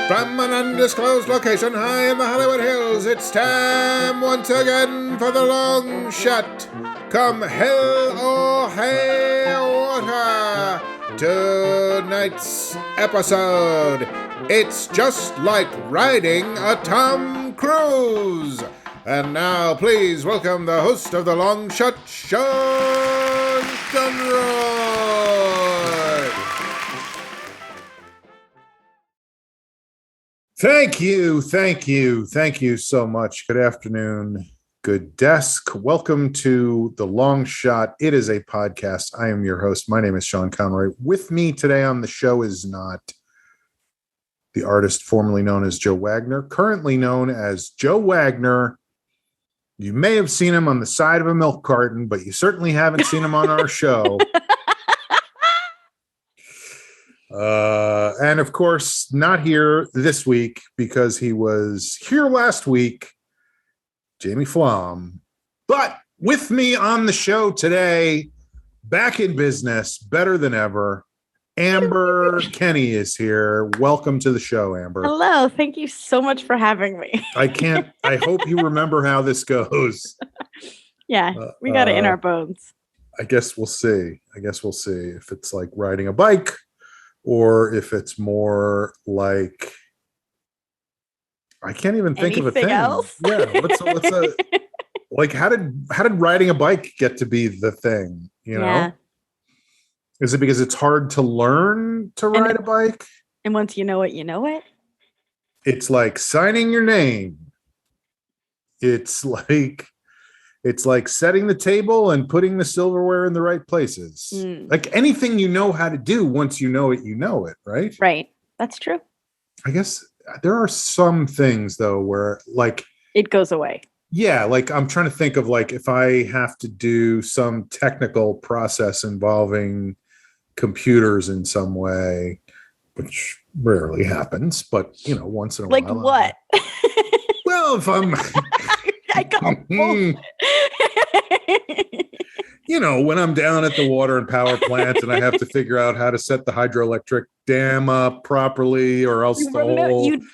From an undisclosed location high in the Hollywood Hills, it's time once again for the long shot. Come hell or high water, tonight's episode. It's just like riding a Tom Cruise. And now please welcome the host of the long shot, Sean Conroy. Thank you so much. Good afternoon, good desk. Welcome to The Long Shot. It is a podcast. I am your host. My name is Sean Conroy. With me today on the show is not the artist formerly known as Joe Wagner, currently known as Joe Wagner. You may have seen him on the side of a milk carton, but you certainly haven't seen him on our show. And of course, not here this week because he was here last week, Jamie Flom. But with me on the show today, back in business, better than ever, Amber Kenny is here. Welcome to the show, Amber. Hello. Thank you so much for having me. I hope you remember how this goes. Yeah, we got it in our bones. I guess we'll see if it's like riding a bike or if it's more like, I can't even think of a thing. Else? Yeah. Like how did riding a bike get to be the thing? You know? Yeah. Is it because it's hard to learn to ride a bike? And once you know it, you know it. It's like signing your name. It's like setting the table and putting the silverware in the right places. Like anything you know how to do, once you know it, right? Right. That's true. I guess there are some things though where like it goes away. Yeah, like I'm trying to think of like if I have to do some technical process involving computers in some way, which rarely happens, but you know, once in a while. Like what? Well, if I'm I got you know, when I'm down at the water and power plant and I have to figure out how to set the hydroelectric dam up properly, or else you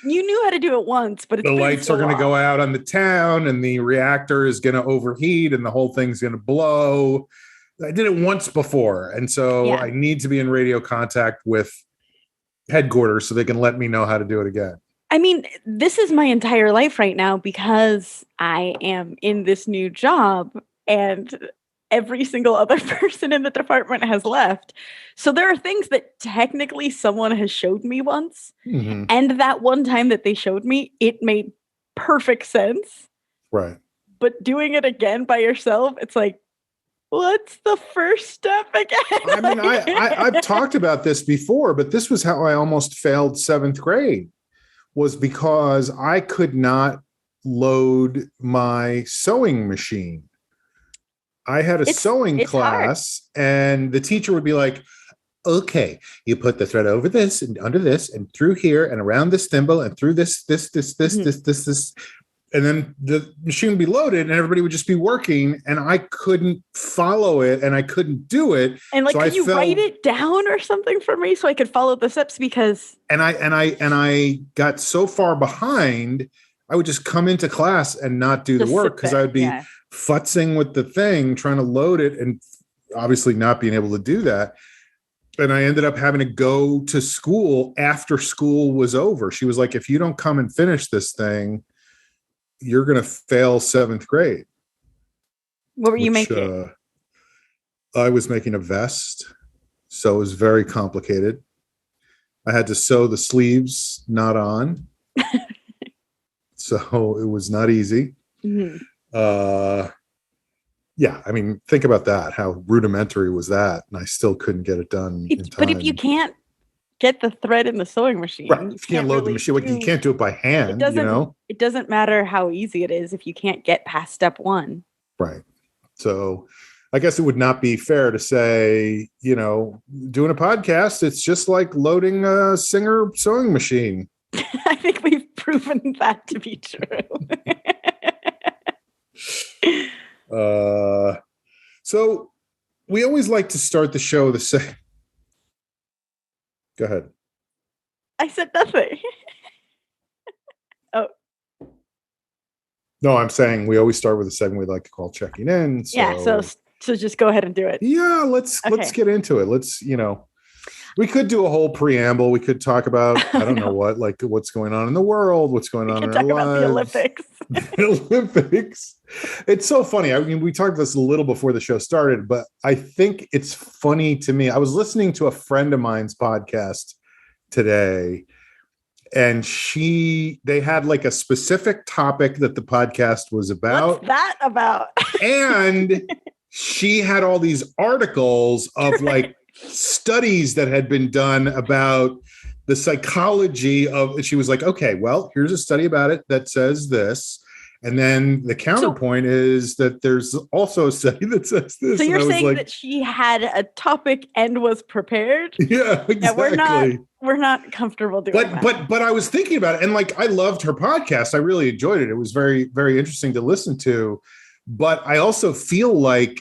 knew how to do it once, but the lights are going to go out on the town and the reactor is going to overheat and the whole thing's going to blow. I did it once before. And so I need to be in radio contact with headquarters so they can let me know how to do it again. I mean, this is my entire life right now because I am in this new job and every single other person in the department has left. So there are things that technically someone has showed me once. Mm-hmm. And that one time that they showed me, it made perfect sense. Right. But doing it again by yourself, it's like, what's the first step again? I mean, I've talked about this before, but this was how I almost failed 7th grade, was because I could not load my sewing machine. I had a sewing class and the teacher would be like, okay, you put the thread over this and under this and through here and around this thimble and through this. And then the machine would be loaded and everybody would just be working and I couldn't follow it and I couldn't do it. And like, could you write it down or something for me so I could follow the steps? Because I got so far behind, I would just come into class and not do the work because I would be futzing with the thing, trying to load it and obviously not being able to do that. And I ended up having to go to school after school was over. She was like, if you don't come and finish this thing, you're going to fail 7th grade. What were you making? I was making a vest. So it was very complicated. I had to sew the sleeves not on. So it was not easy. Mm-hmm. Yeah, I mean, think about that. How rudimentary was that? And I still couldn't get it done in time. But if you can't get the thread in the sewing machine, right. You can't load the machine. You can't do it by hand. It doesn't matter how easy it is if you can't get past step 1. Right. So I guess it would not be fair to say, you know, doing a podcast, it's just like loading a Singer sewing machine. I think we've proven that to be true. So we always like to start the show the same. Go ahead. I said nothing. No, I'm saying we always start with a segment we'd like to call checking in. Yeah. So just go ahead and do it. Yeah, let's get into it. Let's, we could do a whole preamble. We could talk about, I don't know what, like what's going on in the world, what's going on in our lives. The Olympics. The Olympics. It's so funny. I mean, we talked this a little before the show started, but I think it's funny to me. I was listening to a friend of mine's podcast today, and they had like a specific topic that the podcast was about. What's that about? And she had all these articles of like studies that had been done about the psychology of, she was like, okay, well, here's a study about it that says this. And then the counterpoint is that there's also a study that says this. So you're saying that she had a topic and was prepared? Yeah, exactly. Yeah, we're not comfortable doing that. But I was thinking about it, and like, I loved her podcast. I really enjoyed it. It was very, very interesting to listen to. But I also feel like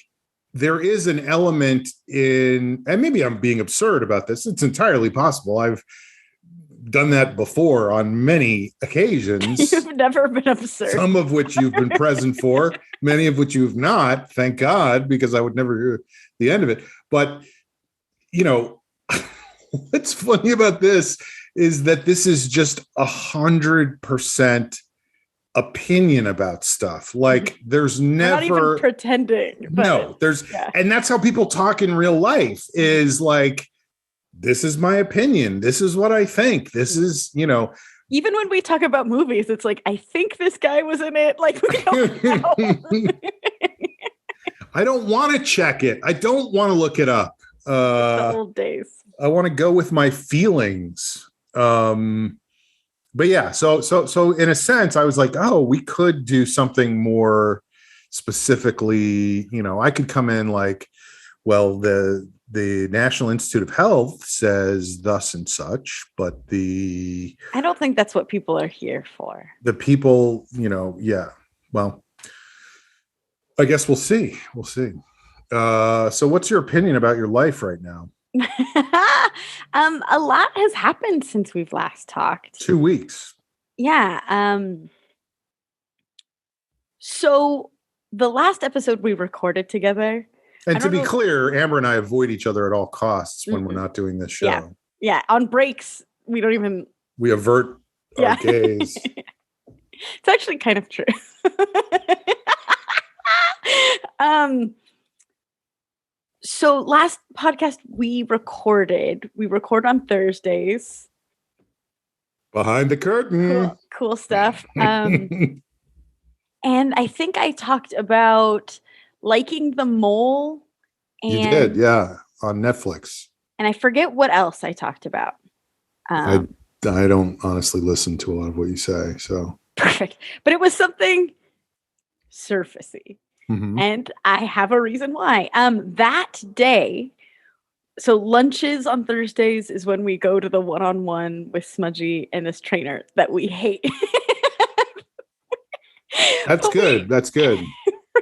there is an element in, and maybe I'm being absurd about this. It's entirely possible. I've done that before on many occasions. You've never been absurd. Some of which you've been present for, many of which you've not, thank God, because I would never hear the end of it. But, what's funny about this is that this is just 100% opinion about stuff. Like, there's never, not even pretending. No, and that's how people talk in real life, is like, this is my opinion. This is what I think. This is, Even when we talk about movies, it's like, I think this guy was in it. Like, we don't know. I don't want to check it. I don't want to look it up. The old days. I want to go with my feelings. But yeah, so in a sense, I was like, oh, we could do something more specifically. I could come in like, well, the National Institute of Health says thus and such, but I don't think that's what people are here for. The people, yeah. Well, I guess we'll see. We'll see. So what's your opinion about your life right now? A lot has happened since we've last talked. 2 weeks. Yeah. So the last episode we recorded together. And to be clear, Amber and I avoid each other at all costs when we're not doing this show. Yeah. On breaks, we don't even. We avert our gaze. It's actually kind of true. So last podcast we record on Thursdays. Behind the curtain. Cool stuff. And I think I talked about liking The Mole. And, you did, yeah, on Netflix. And I forget what else I talked about. I don't honestly listen to a lot of what you say, so. Perfect. But it was something surfacey. Mm-hmm. And I have a reason why. That day, so lunches on Thursdays is when we go to the one-on-one with Smudgy and this trainer that we hate. That's good. That's good.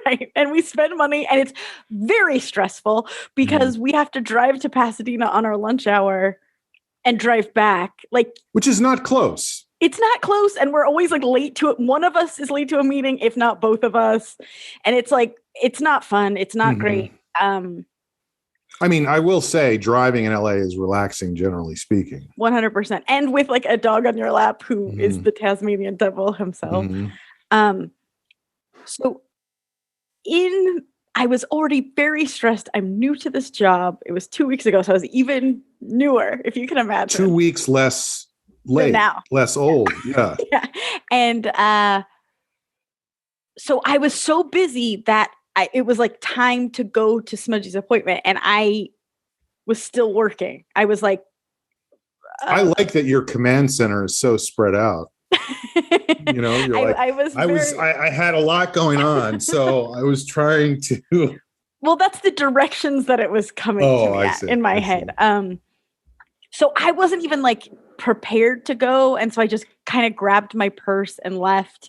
Right. And we spend money, and it's very stressful because we have to drive to Pasadena on our lunch hour and drive back. Which is not close. It's not close, and we're always like late to it. One of us is late to a meeting, if not both of us. And it's like, it's not fun. It's not great. I mean, I will say driving in LA is relaxing, generally speaking. 100%. And with like a dog on your lap who is the Tasmanian devil himself. So I was already very stressed. I'm new to this job. It was 2 weeks ago, so I was even newer, if you can imagine. 2 weeks less late, now. Less old. Yeah. Yeah. And so I was so busy that it was like time to go to Smudgy's appointment, and I was still working. I was like, I like that your command center is so spread out. You're like, I had a lot going on, so I was trying to. Well, that's the directions that it was coming to me in my head. So I wasn't even like prepared to go, and so I just kind of grabbed my purse and left.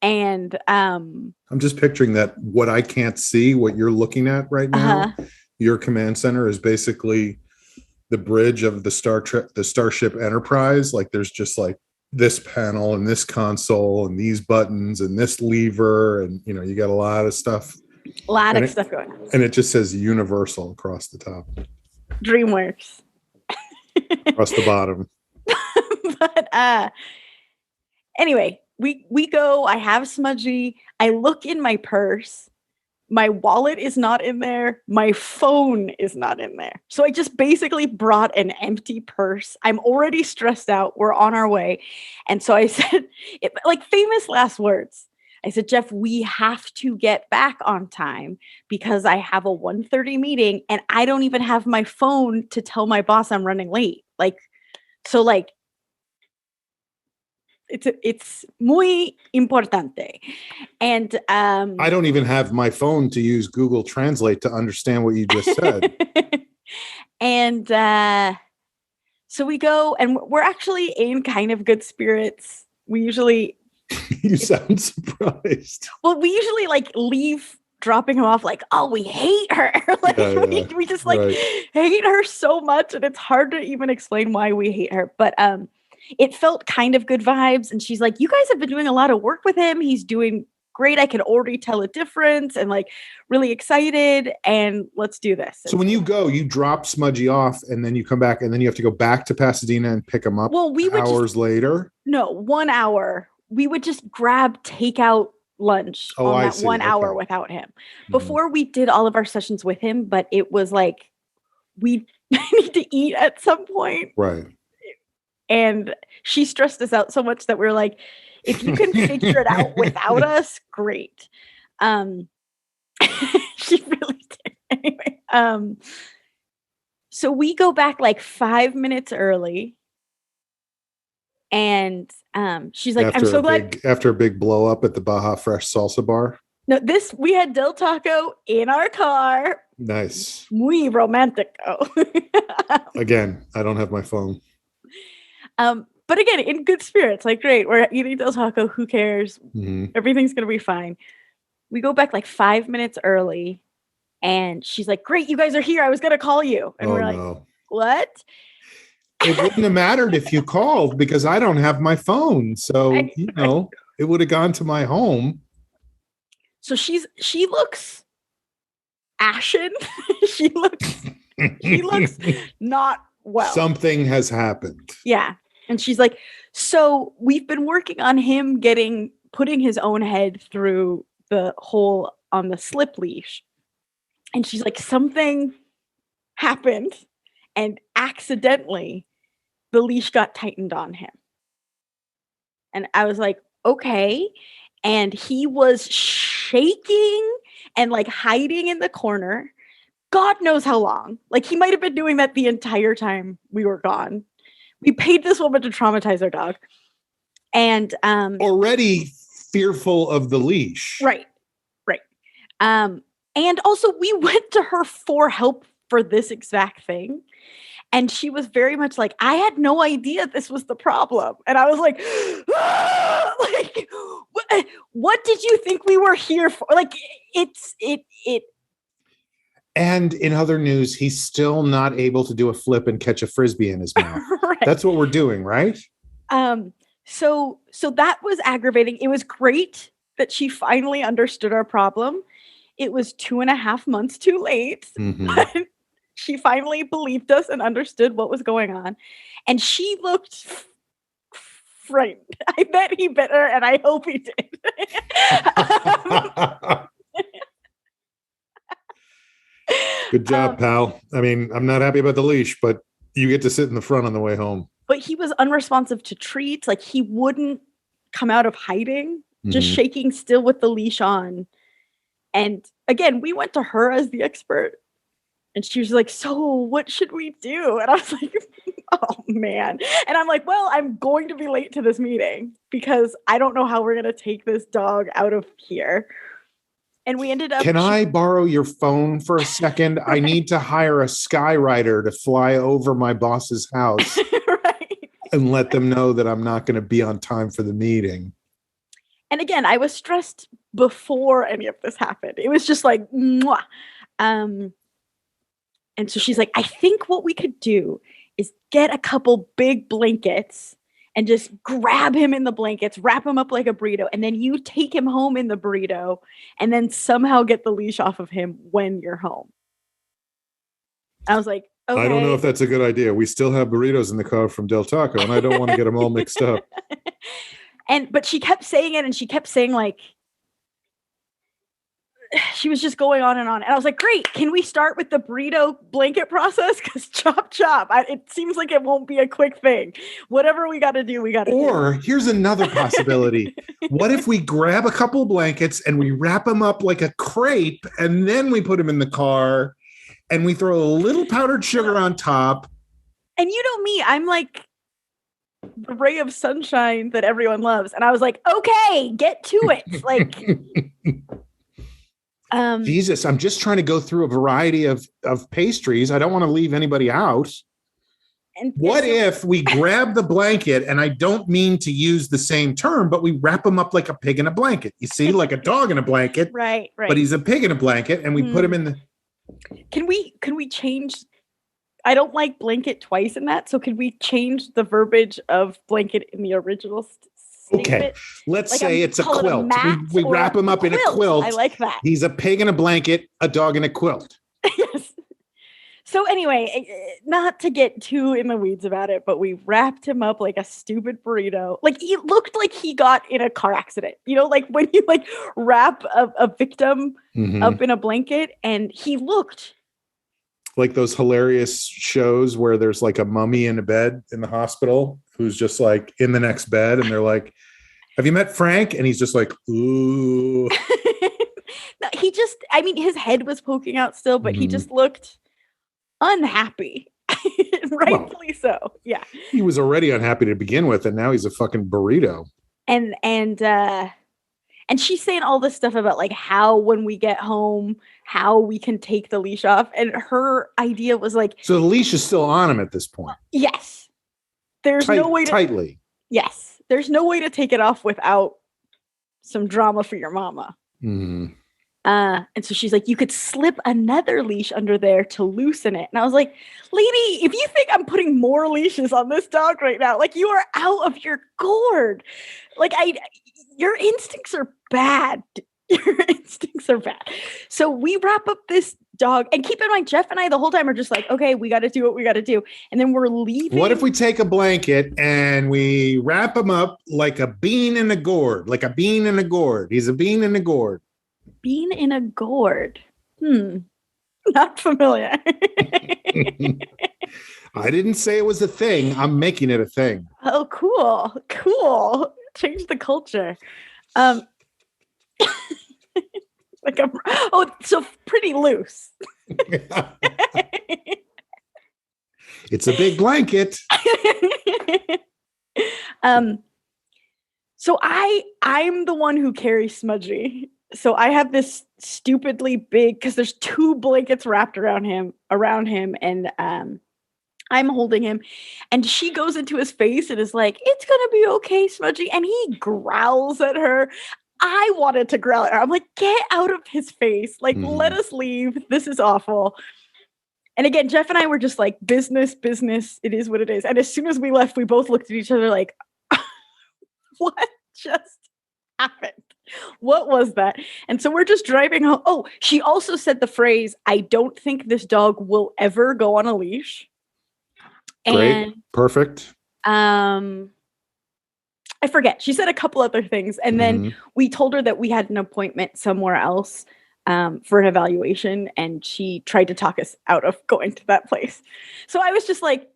And I'm just picturing that what I can't see, what you're looking at right now. Your command center is basically the bridge of the Starship Enterprise. Like there's just like this panel and this console and these buttons and this lever, and you got a lot of stuff. A lot of stuff going on. And it just says Universal across the top. DreamWorks. Across the bottom. But anyway, we go. I have Smudgy. I look in my purse. My wallet is not in there. My phone is not in there. So I just basically brought an empty purse. I'm already stressed out. We're on our way. And so I said, like famous last words. I said, Jeff, we have to get back on time because I have a 1:30 meeting and I don't even have my phone to tell my boss I'm running late. It's muy importante. And I don't even have my phone to use Google Translate to understand what you just said. And so we go, and we're actually in kind of good spirits. We usually you sound surprised. Well, we usually leave dropping him off like, oh, we hate her. We just hate her so much, and it's hard to even explain why we hate her. But it felt kind of good vibes. And she's like, you guys have been doing a lot of work with him. He's doing great. I can already tell a difference, and really excited. And let's do this. So when you go, you drop Smudgy off and then you come back and then you have to go back to Pasadena and pick him up hours later? No, 1 hour. We would just grab takeout lunch on that 1 hour without him. Before we did all of our sessions with him, but it was like, we need to eat at some point. Right. And she stressed us out so much that we're like, if you can figure it out without us, great. She really did. Anyway, so we go back 5 minutes early. And she's like, I'm so glad. After a big blow up at the Baja Fresh salsa bar? No, we had Del Taco in our car. Nice. Muy romantico. Again, I don't have my phone. But again, in good spirits, great, we're eating Del Taco, who cares? Mm-hmm. Everything's going to be fine. We go back 5 minutes early, and she's like, great, you guys are here. I was going to call you. And we're like, no. What? It wouldn't have mattered if you called because I don't have my phone. So, it would have gone to my home. So she looks ashen. She looks not well. Something has happened. Yeah. And she's like, so we've been working on him putting his own head through the hole on the slip leash. And she's like, something happened and accidentally the leash got tightened on him. And I was like, okay. And he was shaking and hiding in the corner. God knows how long. He might have been doing that the entire time we were gone. We paid this woman to traumatize our dog. And already fearful of the leash. Right. And also we went to her for help for this exact thing. And she was very much like, I had no idea this was the problem. And I was like, what did you think we were here for? It. And in other news, he's still not able to do a flip and catch a Frisbee in his mouth. Right. That's what we're doing, right? So that was aggravating. It was great that she finally understood our problem. It was 2.5 months too late. Mm-hmm. But she finally believed us and understood what was going on. And she looked frightened. I bet he bit her, and I hope he did. Good job, pal. I mean, I'm not happy about the leash, but you get to sit in the front on the way home. But he was unresponsive to treats. He wouldn't come out of hiding, just shaking still with the leash on. And again, we went to her as the expert. And she was like, so what should we do? And I was like, oh, man. And I'm like, well, I'm going to be late to this meeting because I don't know how we're going to take this dog out of here. And we ended up... Can I borrow your phone for a second? Right. I need to hire a Skyrider to fly over my boss's house right. and let them know that I'm not going to be on time for the meeting. And again, I was stressed before any of this happened. It was just like, mwah. And so she's like, I think what we could do is get a couple big blankets and just grab him in the blankets, wrap him up like a burrito, and then you take him home in the burrito and then somehow get the leash off of him when you're home. I was like, okay. I don't know if that's a good idea. We still have burritos in the car from Del Taco, and I don't want to get them all mixed up. But she kept saying it, and she kept saying, like, she was just going on. And I was like, great. Can we start with the burrito blanket process? Because chop. It seems like it won't be a quick thing. Whatever we got to do, we got to do. Or here's another possibility. What if we grab a couple blankets and we wrap them up like a crepe, and then we put them in the car and we throw a little powdered sugar on top? And you know me, I'm like the ray of sunshine that everyone loves. And I was like, okay, get to it. Like, Jesus, I'm just trying to go through a variety of pastries. I don't want to leave anybody out. And what if we grab the blanket, and I don't mean to use the same term, but we wrap him up like a pig in a blanket. You see, like a dog in a blanket. Right. But he's a pig in a blanket, and we put him in the... Can we change... I don't like blanket twice in that, so can we change the verbiage of blanket in the original statement? Okay, let's say it's a quilt. We wrap him up in a quilt. I like that. He's a pig in a blanket, a dog in a quilt. Yes. So anyway, not to get too in the weeds about it, but we wrapped him up like a stupid burrito. Like, he looked like he got in a car accident. You know, like when you like wrap a victim up in a blanket, and he looked like those hilarious shows where there's like a mummy in a bed in the hospital who's just like in the next bed, and they're like, have you met Frank? And he's just like, ooh. No, his head was poking out still, but he just looked unhappy. Rightfully so. Yeah. He was already unhappy to begin with, and now he's a fucking burrito. And she's saying all this stuff about like how when we get home, how we can take the leash off. And her idea was like, so the leash is still on him at this point. Yes. There's no way to tightly. Yes. There's no way to take it off without some drama for your mama. Mm-hmm. And so she's like, you could slip another leash under there to loosen it. And I was like, lady, if you think I'm putting more leashes on this dog right now, like, you are out of your gourd. Like, your instincts are bad. Your instincts are bad. So we wrap up this dog, and keep in mind, Jeff and I the whole time are just like, okay, we got to do what we got to do. And then we're leaving. What if we take a blanket and we wrap him up like a bean in a gourd, like a bean in a gourd? He's a bean in a gourd. Bean in a gourd. Not familiar. I didn't say it was a thing. I'm making it a thing. Oh, cool. Change the culture. So pretty loose. It's a big blanket. So I'm the one who carries Smudgy. So I have this stupidly big, because there's 2 blankets wrapped around him, and I'm holding him, and she goes into his face and is like, it's gonna be okay, Smudgy, and he growls at her. I wanted to growl at her. I'm like, get out of his face. Like, let us leave. This is awful. And again, Jeff and I were just like, business. It is what it is. And as soon as we left, we both looked at each other like, what just happened? What was that? And so we're just driving home. Oh, she also said the phrase, I don't think this dog will ever go on a leash. Great. And, perfect. I forget. She said a couple other things. And then we told her that we had an appointment somewhere else for an evaluation. And she tried to talk us out of going to that place. So I was just like,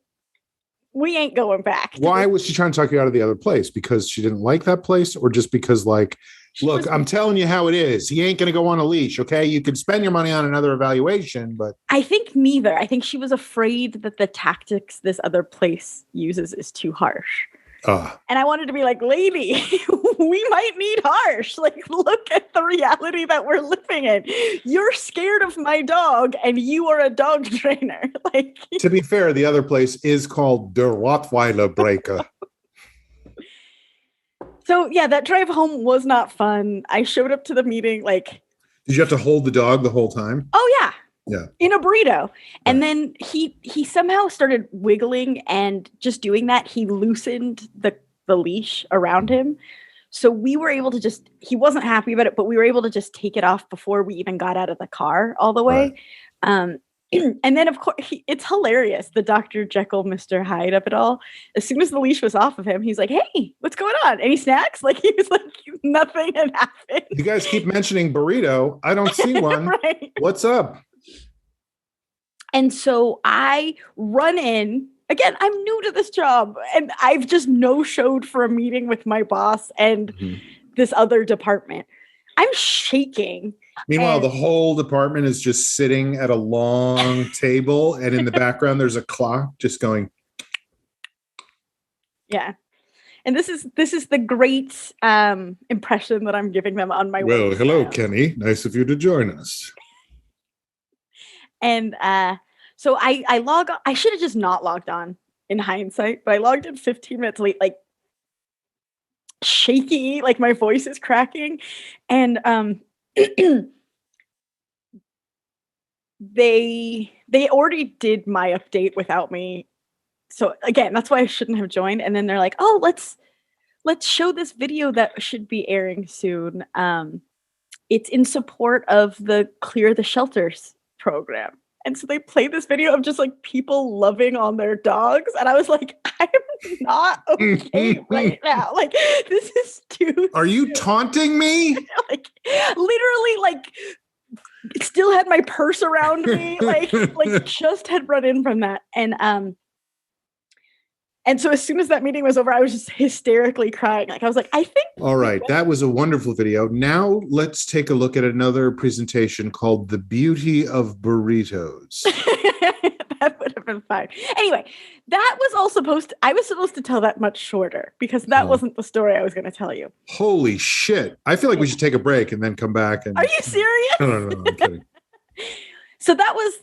we ain't going back. Why was she trying to talk you out of the other place? Because she didn't like that place, or just because, like, look, I'm telling you how it is. He ain't going to go on a leash. Okay. You could spend your money on another evaluation, but I think neither. I think she was afraid that the tactics this other place uses is too harsh. And I wanted to be like, lady, we might need harsh. Like, look at the reality that we're living in. You're scared of my dog, and you are a dog trainer. Like, to be fair, the other place is called Der Rottweiler Breaker. So yeah, that drive home was not fun. I showed up to the meeting like. Did you have to hold the dog the whole time? Oh yeah. Yeah. In a burrito. And then he somehow started wiggling, and just doing that, he loosened the the leash around him. So we were able to he wasn't happy about it, but we were able to just take it off before we even got out of the car all the way. Right. And then, of course, it's hilarious. The Dr. Jekyll, Mr. Hyde of it all. As soon as the leash was off of him, he's like, hey, what's going on? Any snacks? Like, he was like, nothing had happened. You guys keep mentioning burrito. I don't see one. Right. What's up? And so I run in. Again, I'm new to this job, and I've just no-showed for a meeting with my boss and this other department. I'm shaking. Meanwhile, the whole department is just sitting at a long table, and in the background, there's a clock just going. Yeah, and this is the great impression that I'm giving them on my way. Well, hello, Kenny. Nice of you to join us. And so I log on. I should have just not logged on in hindsight, but I logged in 15 minutes late, like shaky, like my voice is cracking, and they already did my update without me. So again, that's why I shouldn't have joined. And then they're like, oh, let's show this video that should be airing soon. It's in support of the Clear the Shelters program. And so they played this video of just like people loving on their dogs. And I was like, I'm not okay right now. Like, this is too. Are you taunting me? Like, literally, like, still had my purse around me. Like just had run in from that. And so as soon as that meeting was over, I was just hysterically crying. Like, I was like, I think. All right. That was a wonderful video. Now let's take a look at another presentation called The Beauty of Burritos. That would have been fine. Anyway, that was all I was supposed to tell that much shorter because that wasn't the story I was going to tell you. Holy shit. I feel like we should take a break and then come back. And Are you serious? No, I'm kidding. So that was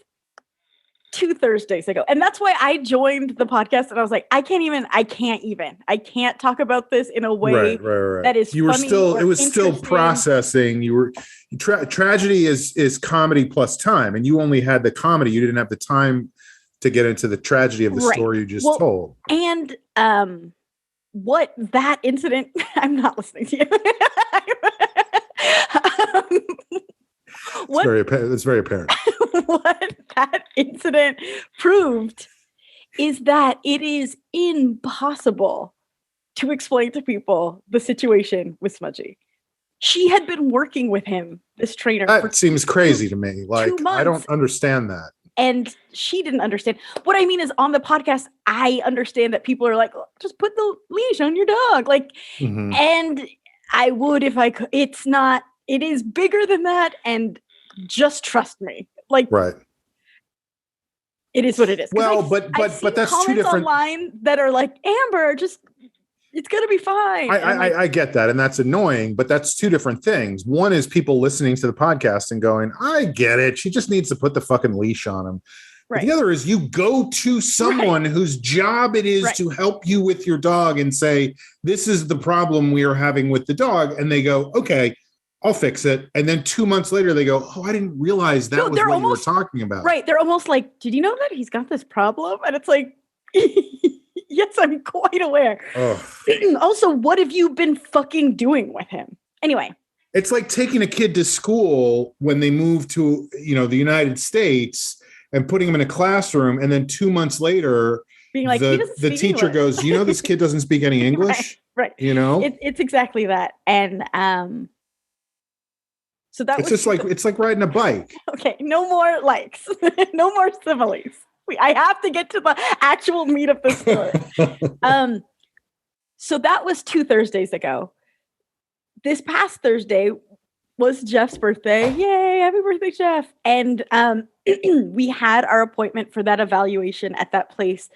2 Thursdays ago. And that's why I joined the podcast and I was like, I can't talk about this in a way right. that is you were still, it was still processing. You were, tragedy is comedy plus time. And you only had the comedy. You didn't have the time to get into the tragedy of the story you just told. And what that incident, I'm not listening to you. It's very apparent. What that incident proved is that it is impossible to explain to people the situation with Smudgy. She had been working with him, this trainer. That seems crazy to me. Like, I don't understand that. And she didn't understand. What I mean is, on the podcast, I understand that people are like, just put the leash on your dog. Like, and I would if I could. It's not, it is bigger than that. And just trust me. Like, right. It is what it is. Well, but that's two different online that are like, Amber, just, it's going to be fine. I get that. And that's annoying, but that's two different things. One is people listening to the podcast and going, I get it. She just needs to put the fucking leash on him. Right. The other is you go to someone whose job it is to help you with your dog and say, this is the problem we are having with the dog. And they go, okay, I'll fix it. And then 2 months later, they go, oh, I didn't realize that was what you were talking about. Right. They're almost like, did you know that he's got this problem? And it's like, yes, I'm quite aware. Also, what have you been fucking doing with him? Anyway. It's like taking a kid to school when they move to, the United States and putting him in a classroom. And then 2 months later, being like, the teacher goes, this kid doesn't speak any English. Right. It's exactly that. And, so that it's like riding a bike. Okay, no more likes, no more similes. I have to get to the actual meat of the story. So that was 2 Thursdays ago. This past Thursday was Jeff's birthday. Yay! Happy birthday, Jeff! And we had our appointment for that evaluation at that place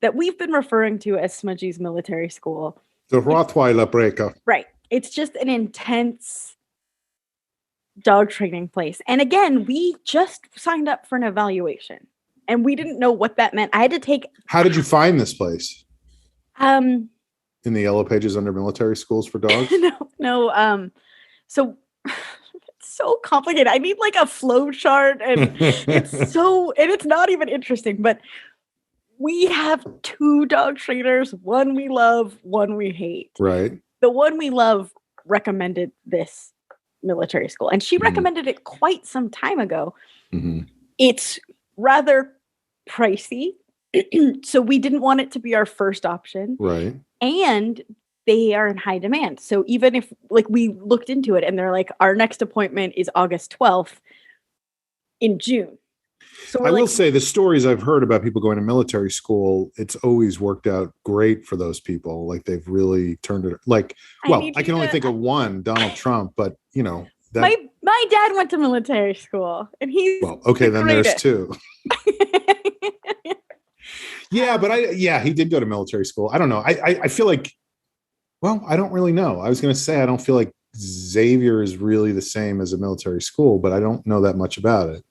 that we've been referring to as Smudgy's military school. The Rottweiler breaker. Right. It's just an intense dog training place. And again, we just signed up for an evaluation and we didn't know what that meant. I had to take. How did you find this place? In the yellow pages under military schools for dogs? No. So it's so complicated. I need like a flow chart and it's not even interesting, but we have 2 dog trainers, one we love, one we hate. Right. The one we love recommended this military school, and she recommended it quite some time ago. It's rather pricey, so we didn't want it to be our first option. Right. And they are in high demand. So even if we looked into it and they're like, our next appointment is August 12th in June. So I will say the stories I've heard about people going to military school, it's always worked out great for those people. Like they've really turned it I can only think of one, Donald Trump, but my dad went to military school and he's then there's 2. Yeah, but he did go to military school. I don't know. I feel like, I don't really know. I was going to say, I don't feel like Xavier is really the same as a military school, but I don't know that much about it.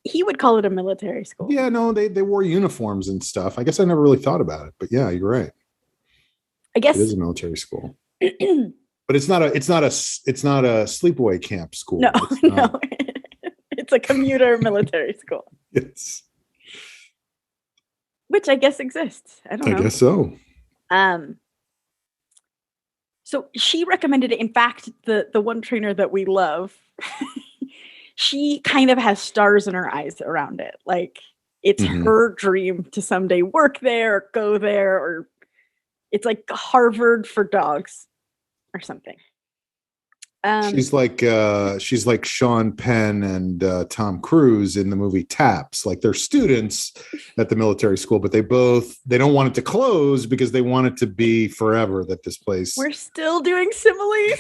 He would call it a military school. Yeah, no, they wore uniforms and stuff. I guess I never really thought about it, but yeah, you're right. I guess it is a military school, but it's not a sleepaway camp school. No, no, it's a commuter military school. Yes, which I guess exists. I don't know. I guess so. So she recommended it. In fact, the one trainer that we love. She kind of has stars in her eyes around it. Like it's her dream to someday work there or go there, or it's like Harvard for dogs or something. She's like Sean Penn and Tom Cruise in the movie Taps. Like they're students at the military school, but they don't want it to close because they want it to be forever. That this place. We're still doing similes.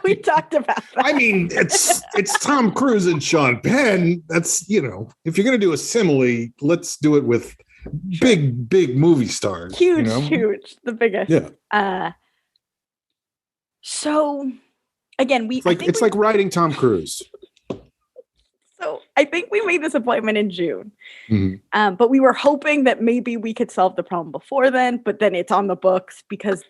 We talked about that. I mean, it's Tom Cruise and Sean Penn. That's if you're gonna do a simile, let's do it with big movie stars. Huge, the biggest. Yeah. So. Again, it's like riding Tom Cruise. So I think we made this appointment in June, but we were hoping that maybe we could solve the problem before then. But then it's on the books because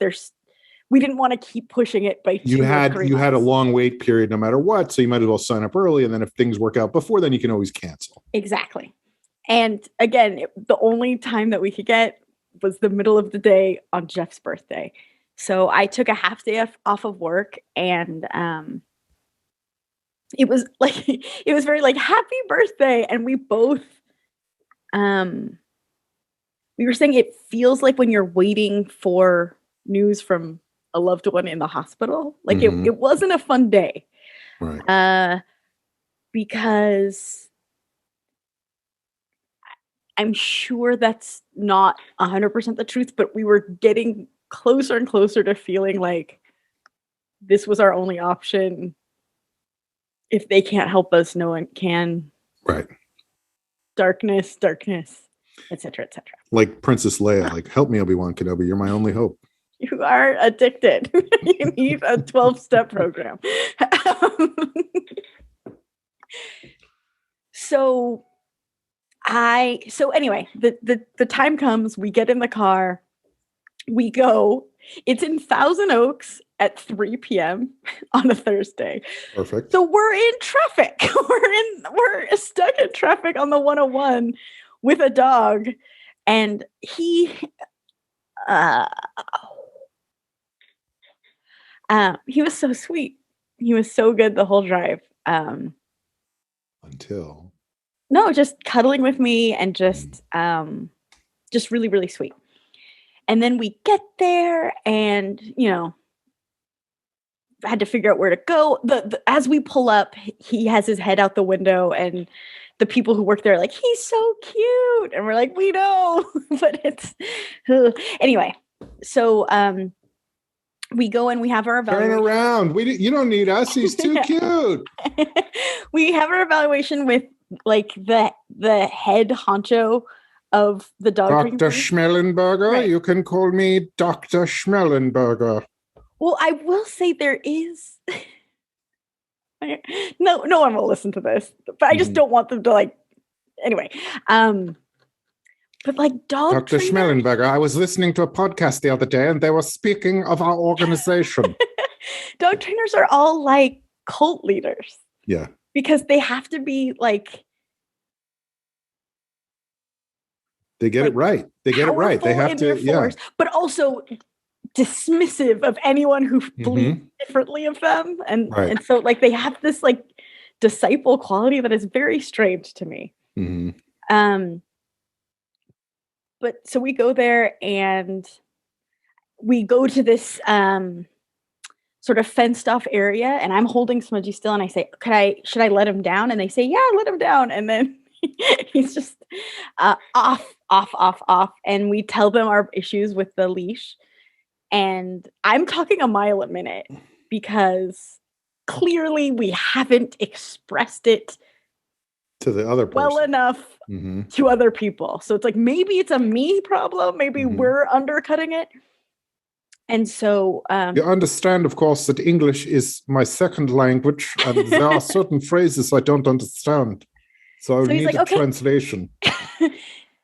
we didn't want to keep pushing it by 2 you had a long wait period no matter what, so you might as well sign up early, and then if things work out before then, you can always cancel. Exactly. And again, the only time that we could get was the middle of the day on Jeff's birthday. So I took a half day off of work, and it was very like happy birthday. And we both, we were saying it feels like when you're waiting for news from a loved one in the hospital. Like it wasn't a fun day, right? Because I'm sure that's not 100% the truth, but we were getting closer and closer to feeling like this was our only option. If they can't help us, no one can. Right. Darkness, etc., etc. Like Princess Leia, like, help me, Obi-Wan Kenobi. You're my only hope. You are addicted. You need a 12-step program. So anyway, the time comes, we get in the car, we go. It's in Thousand Oaks at 3 p.m. on a Thursday. Perfect. So we're in traffic. We're stuck in traffic on the 101 with a dog, and he was so sweet. He was so good the whole drive. Until just cuddling with me and just really, really sweet. And then we get there and, had to figure out where to go. As we pull up, he has his head out the window and the people who work there are like, he's so cute. And we're like, we know, but it's, anyway. So we go and we have our evaluation. Turn around. You don't need us. He's too cute. We have our evaluation with like the head honcho of the dog. Dr. Schmellenberger. Right. You can call me Dr. Schmellenberger. Well, I will say there is no one will listen to this, but I just don't want them to anyway. But Dr. Schmellenberger, I was listening to a podcast the other day and they were speaking of our organization. Dog trainers are all like cult leaders. Yeah. Because they have to be They get it right. They get it right. They have to, force, but also dismissive of anyone who believes differently of them. And so like they have this like disciple quality that is very strange to me. But so we go there and we go to this sort of fenced off area, and I'm holding Smudgy still, and I say, should I let him down? And they say, yeah, let him down. And then he's just off. And we tell them our issues with the leash. And I'm talking a mile a minute because clearly we haven't expressed it to the other person well enough to other people. So it's like, maybe it's a me problem. Maybe we're undercutting it. And so you understand, of course, that English is my second language, and there are certain phrases I don't understand. So I need a translation.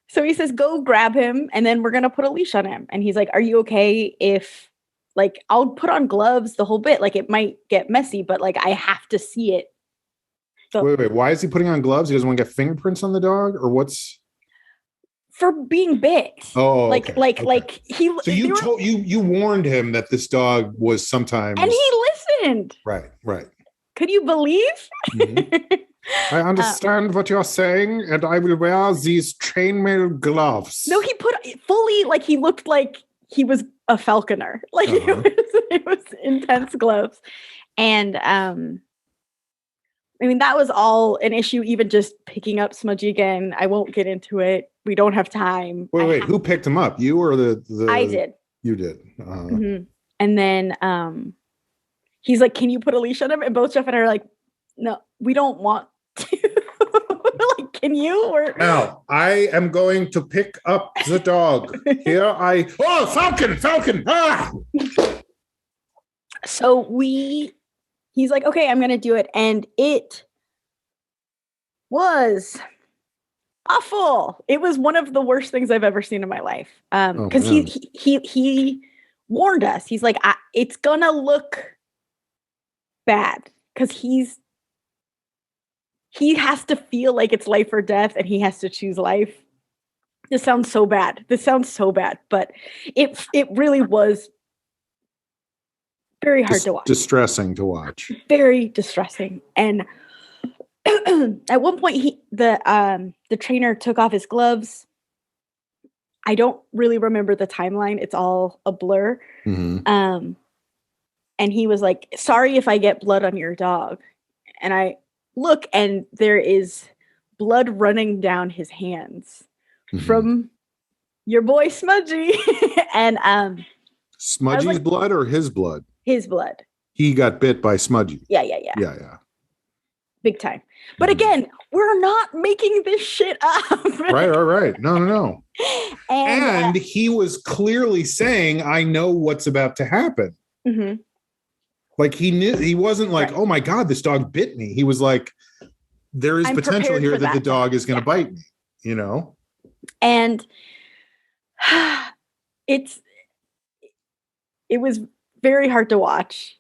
So he says, go grab him, and then we're going to put a leash on him. And he's like, are you okay if, like, I'll put on gloves the whole bit. Like, it might get messy, but, like, I have to see it. So, wait. Why is he putting on gloves? He doesn't want to get fingerprints on the dog? Or what's... For being bit. Oh, like he. So you warned him that this dog was sometimes, and he listened. Right. Could you believe? I understand what you're saying, and I will wear these chainmail gloves. No, he put fully like he looked like he was a falconer. Like it was intense gloves, and I mean, that was all an issue, even just picking up Smudgy again. I won't get into it. We don't have time. Wait. Who picked him up? You or the... I did. You did. And then he's like, can you put a leash on him? And both Jeff and I are like, no, we don't want to. Like, can you? Or... Now, I am going to pick up the dog. Oh, Falcon! Ah! So he's like, okay, I'm going to do it. And it was awful. It was one of the worst things I've ever seen in my life. Because he warned us. He's like, it's going to look bad. Because he has to feel like it's life or death, and he has to choose life. This sounds so bad. But it really was very hard to watch. Distressing to watch. Very distressing. And at one point, the trainer took off his gloves. I don't really remember the timeline. It's all a blur. And he was like, sorry if I get blood on your dog. And I look, and there is blood running down his hands from your boy Smudgy. And Smudgy's blood or his blood? His blood. He got bit by Smudgy. Yeah. Big time. But again, we're not making this shit up. Right. No. And he was clearly saying, I know what's about to happen. Like he knew, he wasn't like, oh my God, this dog bit me. He was like, there is potential here that the dog is going to bite me, you know? And it was very hard to watch.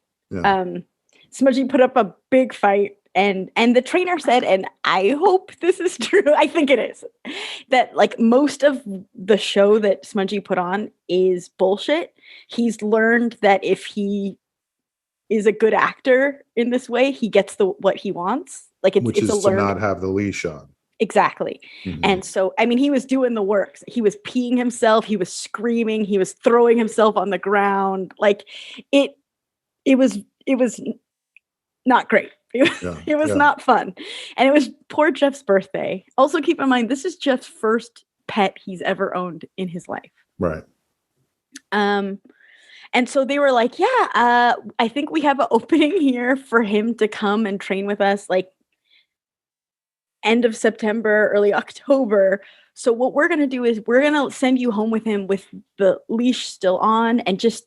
Smudgy put up a big fight, and the trainer said, and I hope this is true, I think it is, that like most of the show that Smudgy put on is bullshit. He's learned that if he is a good actor in this way, he gets what he wants. Like it's a learn. To not have the leash on. Exactly. And so, I mean, he was doing the work. He was peeing himself. He was screaming. He was throwing himself on the ground. Like it was not great. It was not fun. And it was poor Jeff's birthday. Also keep in mind, this is Jeff's first pet he's ever owned in his life. Right. And so they were like, I think we have an opening here for him to come and train with us, like end of September, early October. So what we're going to do is we're going to send you home with him with the leash still on and just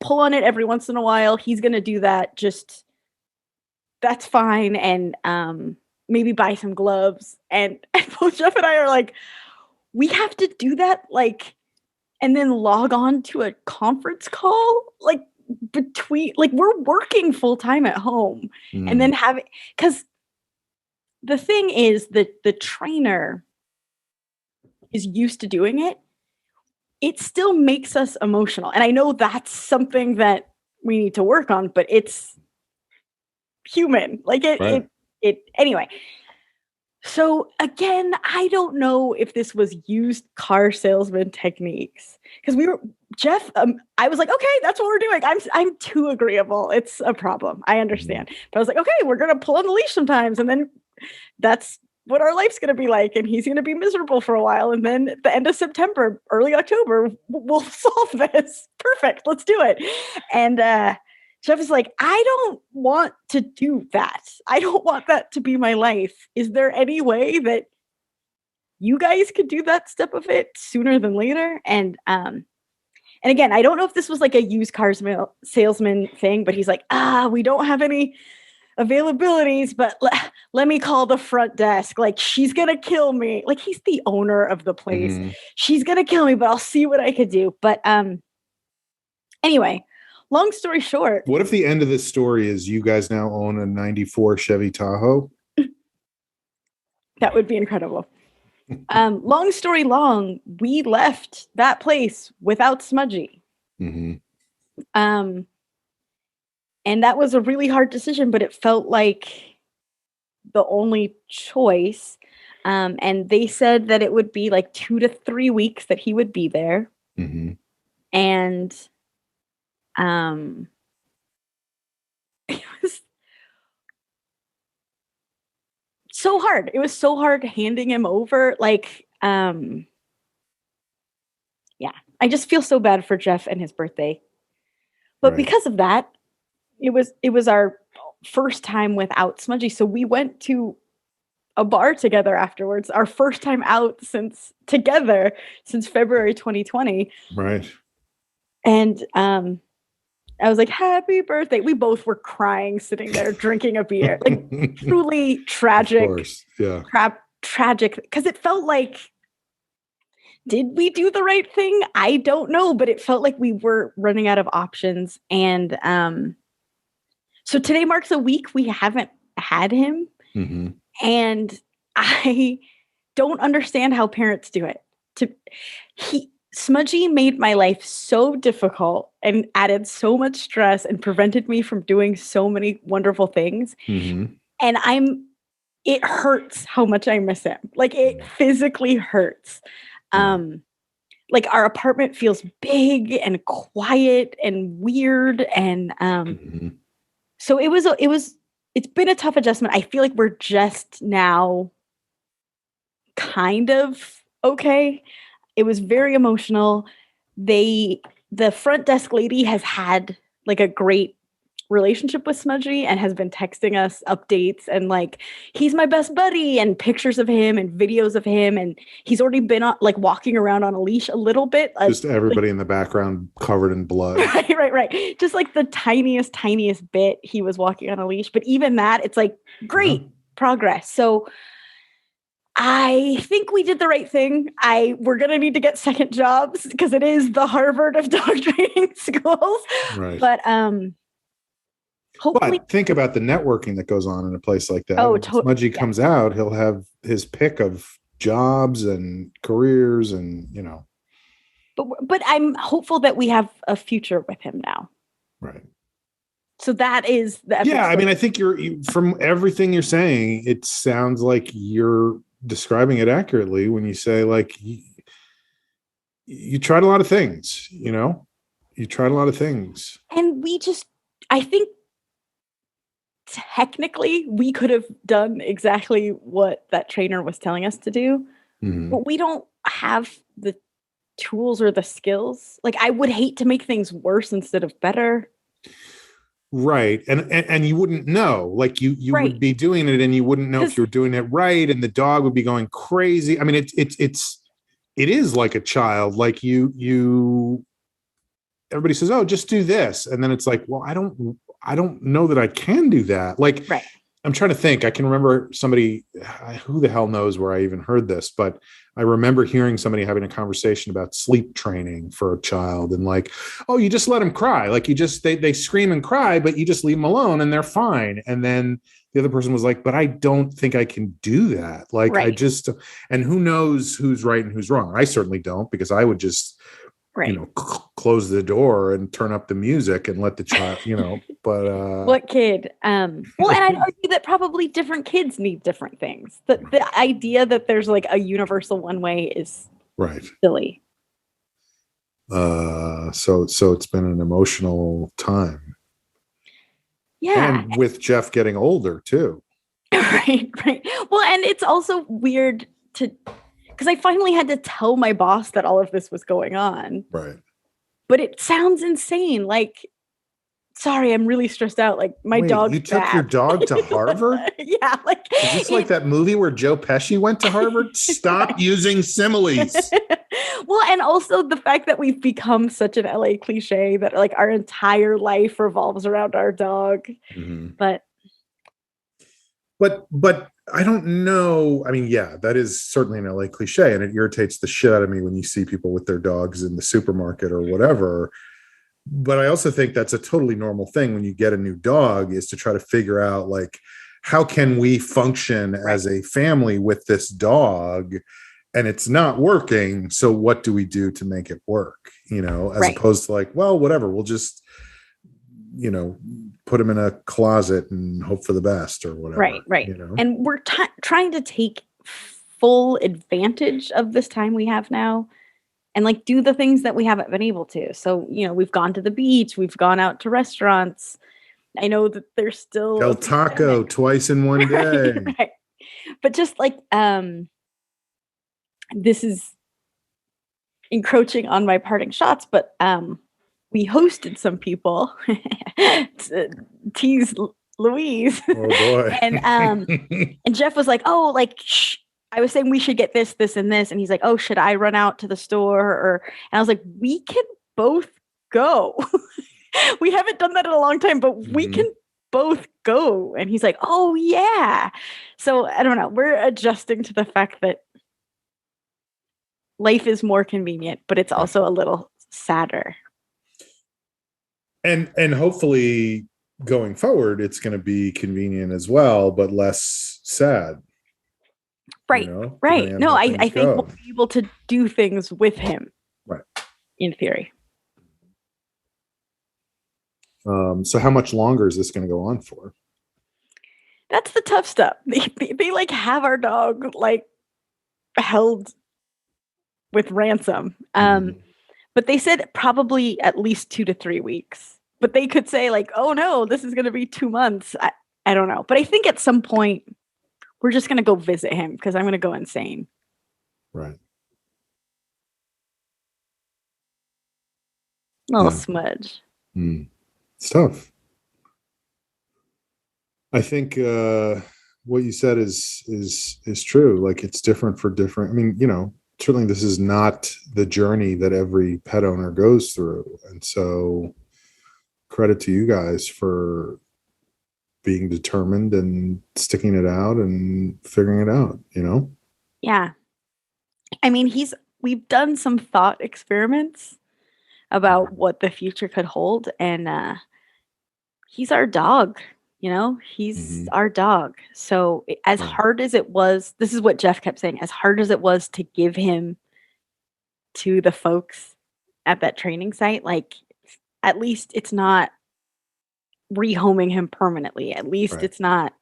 pull on it every once in a while. He's going to do that. Just, that's fine. And maybe buy some gloves. And both Jeff and I are like, we have to do that, like, and then log on to a conference call, like between, like we're working full time at home and then having, because the thing is that the trainer is used to doing it, it still makes us emotional. And I know that's something that we need to work on, but it's human. Like Right. anyway. So again, I don't know if this was used car salesman techniques because Jeff. I was like, okay, that's what we're doing. I'm too agreeable. It's a problem. I understand, but I was like, okay, we're gonna pull on the leash sometimes, and then that's what our life's gonna be like, and he's gonna be miserable for a while, and then at the end of September, early October, we'll solve this. Perfect, let's do it. And Jeff is like, I don't want to do that. I don't want that to be my life. Is there any way that you guys could do that step of it sooner than later? And again, I don't know if this was like a used cars salesman thing, but he's like, we don't have any availabilities, but let me call the front desk. Like, she's gonna kill me. Like, he's the owner of the place. She's gonna kill me, but I'll see what I could do. But anyway. Long story short. What if the end of this story is you guys now own a 94 Chevy Tahoe? That would be incredible. Long story long, we left that place without Smudgy. And that was a really hard decision, but it felt like the only choice. And they said that it would be like 2 to 3 weeks that he would be there. And it was so hard. It was so hard handing him over. Like, yeah, I just feel so bad for Jeff and his birthday. But because of that, it was our first time without Smudgy. So we went to a bar together afterwards. Our first time out since February 2020. Right. And I was like, happy birthday. We both were crying, sitting there, drinking a beer. Like, truly tragic. Of course. Yeah. Tragic. Because it felt like, did we do the right thing? I don't know, but it felt like we were running out of options. And so today marks a week we haven't had him. And I don't understand how parents do it. Smudgy made my life so difficult and added so much stress and prevented me from doing so many wonderful things. And it hurts how much I miss him. Like, it physically hurts. Like, our apartment feels big and quiet and weird. And so it's been a tough adjustment. I feel like we're just now kind of okay. It was very emotional. The front desk lady has had like a great relationship with Smudgy and has been texting us updates and like, he's my best buddy, and pictures of him and videos of him. And he's already been like walking around on a leash a little bit. Just everybody in the background covered in blood. Right. Just like the tiniest bit he was walking on a leash. But even that, it's like great progress. So I think we did the right thing. We're going to need to get second jobs because it is the Harvard of dog training schools. Right. But hopefully. But think about the networking that goes on in a place like that. Oh, when Smudgy comes out, he'll have his pick of jobs and careers and, you know. But I'm hopeful that we have a future with him now. Right. So that is the yeah. I mean, I think from everything you're saying, it sounds like you're describing it accurately when you say like you tried a lot of things, you know, and I think technically we could have done exactly what that trainer was telling us to do, but we don't have the tools or the skills. Like, I would hate to make things worse instead of better. Right. And you wouldn't know, like you would be doing it and you wouldn't know if you were doing it right. And the dog would be going crazy. I mean, it is like a child, like everybody says, oh, just do this. And then it's like, well, I don't know that I can do that. Like, I'm trying to think. I can remember somebody, who the hell knows where I even heard this, but I remember hearing somebody having a conversation about sleep training for a child and like, oh, you just let them cry. Like they scream and cry, but you just leave them alone and they're fine. And then the other person was like, but I don't think I can do that. Like right. And who knows who's right and who's wrong? I certainly don't, because I would just, right. Close the door and turn up the music and let the child, but what kid? Well, and I'd argue that probably different kids need different things. The idea that there's like a universal one way is right. silly. So it's been an emotional time. Yeah. And with Jeff getting older too. Right. Well, and it's also weird because I finally had to tell my boss that all of this was going on. Right. But it sounds insane. Like, sorry, I'm really stressed out. Like, my dog. You took your dog to Harvard? Yeah. Like, is this like that movie where Joe Pesci went to Harvard? Stop using similes. Well, and also the fact that we've become such an LA cliche that like our entire life revolves around our dog. Mm-hmm. But I don't know. I mean, yeah, that is certainly an LA cliche, and it irritates the shit out of me when you see people with their dogs in the supermarket or whatever. But I also think that's a totally normal thing when you get a new dog, is to try to figure out, like, how can we function as a family with this dog? And it's not working. So what do we do to make it work? As opposed to like, well, whatever, we'll just, put him in a closet and hope for the best or whatever. Right. And we're trying to take full advantage of this time we have now and like do the things that we haven't been able to. So, we've gone to the beach, we've gone out to restaurants. I know that there's still El Taco twice in one day. Right. But just like, this is encroaching on my parting shots, but we hosted some people. Tease Louise. Oh boy. And Jeff was like, oh, like, shh. I was saying we should get this, and this. And he's like, oh, should I run out to the store? And I was like, we can both go. We haven't done that in a long time, but we can both go. And he's like, oh yeah. So I don't know. We're adjusting to the fact that life is more convenient, but it's also a little sadder. And hopefully going forward, it's going to be convenient as well, but less sad. Right. Right. No, I think we'll be able to do things with him. Right. In theory. So how much longer is this going to go on for? That's the tough stuff. They like have our dog like held with ransom. But they said probably at least 2 to 3 weeks. But they could say like, oh no, this is going to be 2 months. I don't know. But I think at some point we're just going to go visit him because I'm going to go insane. Right. Little smudge. It's tough. I think what you said is true. Like, it's different for different. I mean, certainly this is not the journey that every pet owner goes through. And so credit to you guys for being determined and sticking it out and figuring it out, Yeah. I mean, we've done some thought experiments about what the future could hold. And he's our dog, he's our dog. So as hard as it was, this is what Jeff kept saying, as hard as it was to give him to the folks at that training site, like, at least it's not rehoming him permanently. At least it's not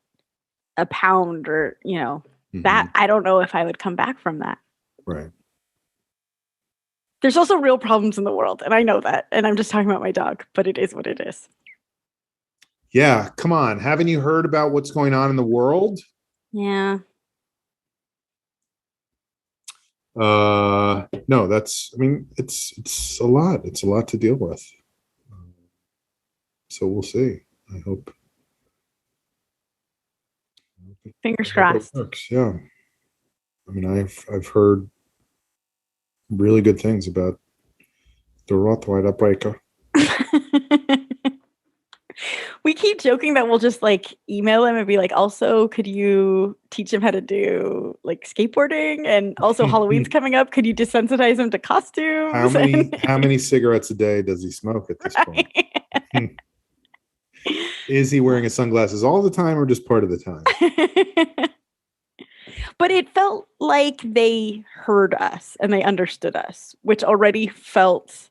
a pound or, that I don't know if I would come back from that. Right. There's also real problems in the world, and I know that. And I'm just talking about my dog, but it is what it is. Yeah, come on. Haven't you heard about what's going on in the world? Yeah. No, it's a lot. It's a lot to deal with. So we'll see. I hope. Fingers crossed. Yeah. I mean, I've heard really good things about the Rottweiler breaker. We keep joking that we'll just like email him and be like, also, could you teach him how to do like skateboarding? And also Halloween's coming up. Could you desensitize him to costumes? How many cigarettes a day does he smoke at this point? Is he wearing his sunglasses all the time or just part of the time? But it felt like they heard us and they understood us, which already felt,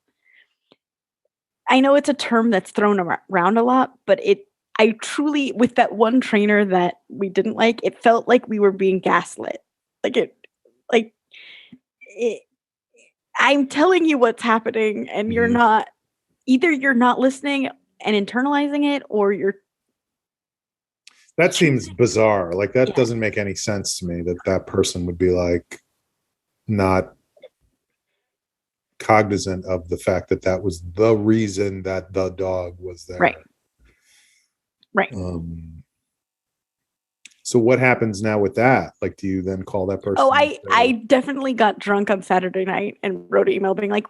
I know it's a term that's thrown around a lot, but I truly, with that one trainer that we didn't like, it felt like we were being gaslit. I'm telling you what's happening and you're not listening and internalizing it, or that seems bizarre. Like that doesn't make any sense to me that person would be like not cognizant of the fact that was the reason that the dog was there. Right. So what happens now with that? Like, do you then call that person? Oh, I definitely got drunk on Saturday night and wrote an email being like,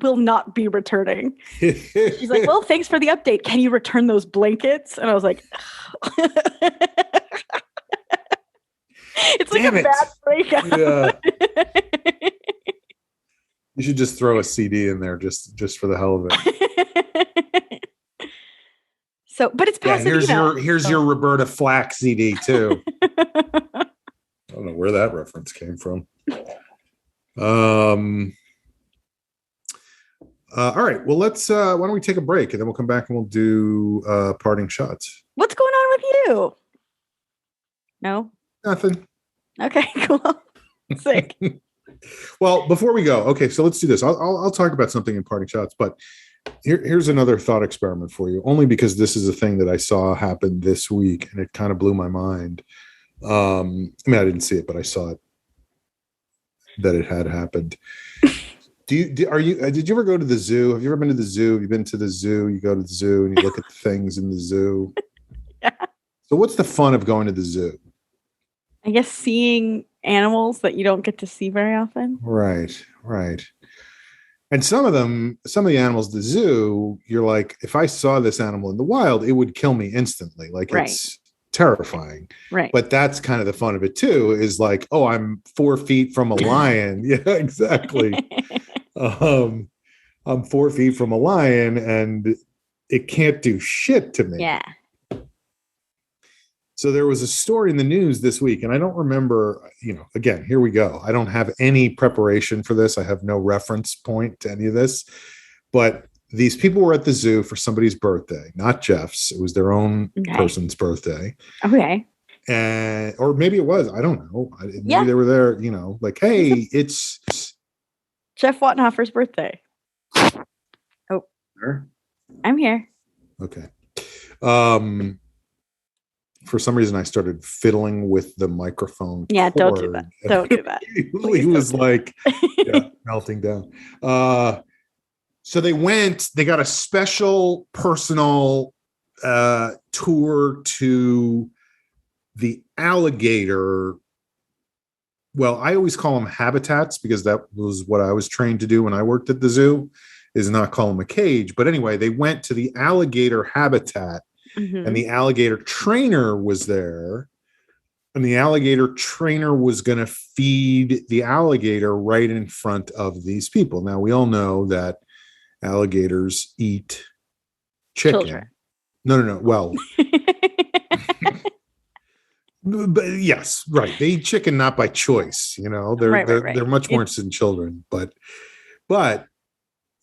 will not be returning. She's like, well, thanks for the update. Can you return those blankets? And I was like, it's like a bad breakup. Yeah. You should just throw a CD in there just for the hell of it. So, but it's Pasadena. Here's your Roberta Flack CD too. I don't know where that reference came from. All right. Well, let's. Why don't we take a break and then we'll come back and we'll do parting shots. What's going on with you? No. Nothing. Okay. Cool. Sick. Well, before we go, okay. So let's do this. I'll talk about something in parting shots, but. Here's another thought experiment for you, only because this is a thing that I saw happen this week and it kind of blew my mind. I mean, I didn't see it, but I saw it that it had happened. Did you ever go to the zoo? Have you ever been to the zoo? Have you been to the zoo? You go to the zoo and you look at the things in the zoo. Yeah. So what's the fun of going to the zoo? I guess seeing animals that you don't get to see very often. Right. And some of the animals at the zoo, you're like, if I saw this animal in the wild, it would kill me instantly. Like it's terrifying. Right. But that's kind of the fun of it too, is like, oh, I'm 4 feet from a lion. Yeah, exactly. I'm 4 feet from a lion and it can't do shit to me. Yeah. So there was a story in the news this week, and I don't remember, again, here we go. I don't have any preparation for this. I have no reference point to any of this, but these people were at the zoo for somebody's birthday, not Jeff's. It was their own person's birthday. Okay. Or maybe it was, I don't know. Maybe they were there, like, hey, it's Jeff Wattenhofer's birthday. Oh, there? I'm here. Okay. For some reason, I started fiddling with the microphone. Yeah, don't do that. Don't do that. He was like melting down. So they got a special personal tour to the alligator. Well, I always call them habitats because that was what I was trained to do when I worked at the zoo, is not call them a cage. But anyway, they went to the alligator habitat. Mm-hmm. And the alligator trainer was there, and the alligator trainer was going to feed the alligator right in front of these people. Now, we all know that alligators eat chicken. Children. No. Well, but yes, right. They eat chicken not by choice. They're much more interested in children. But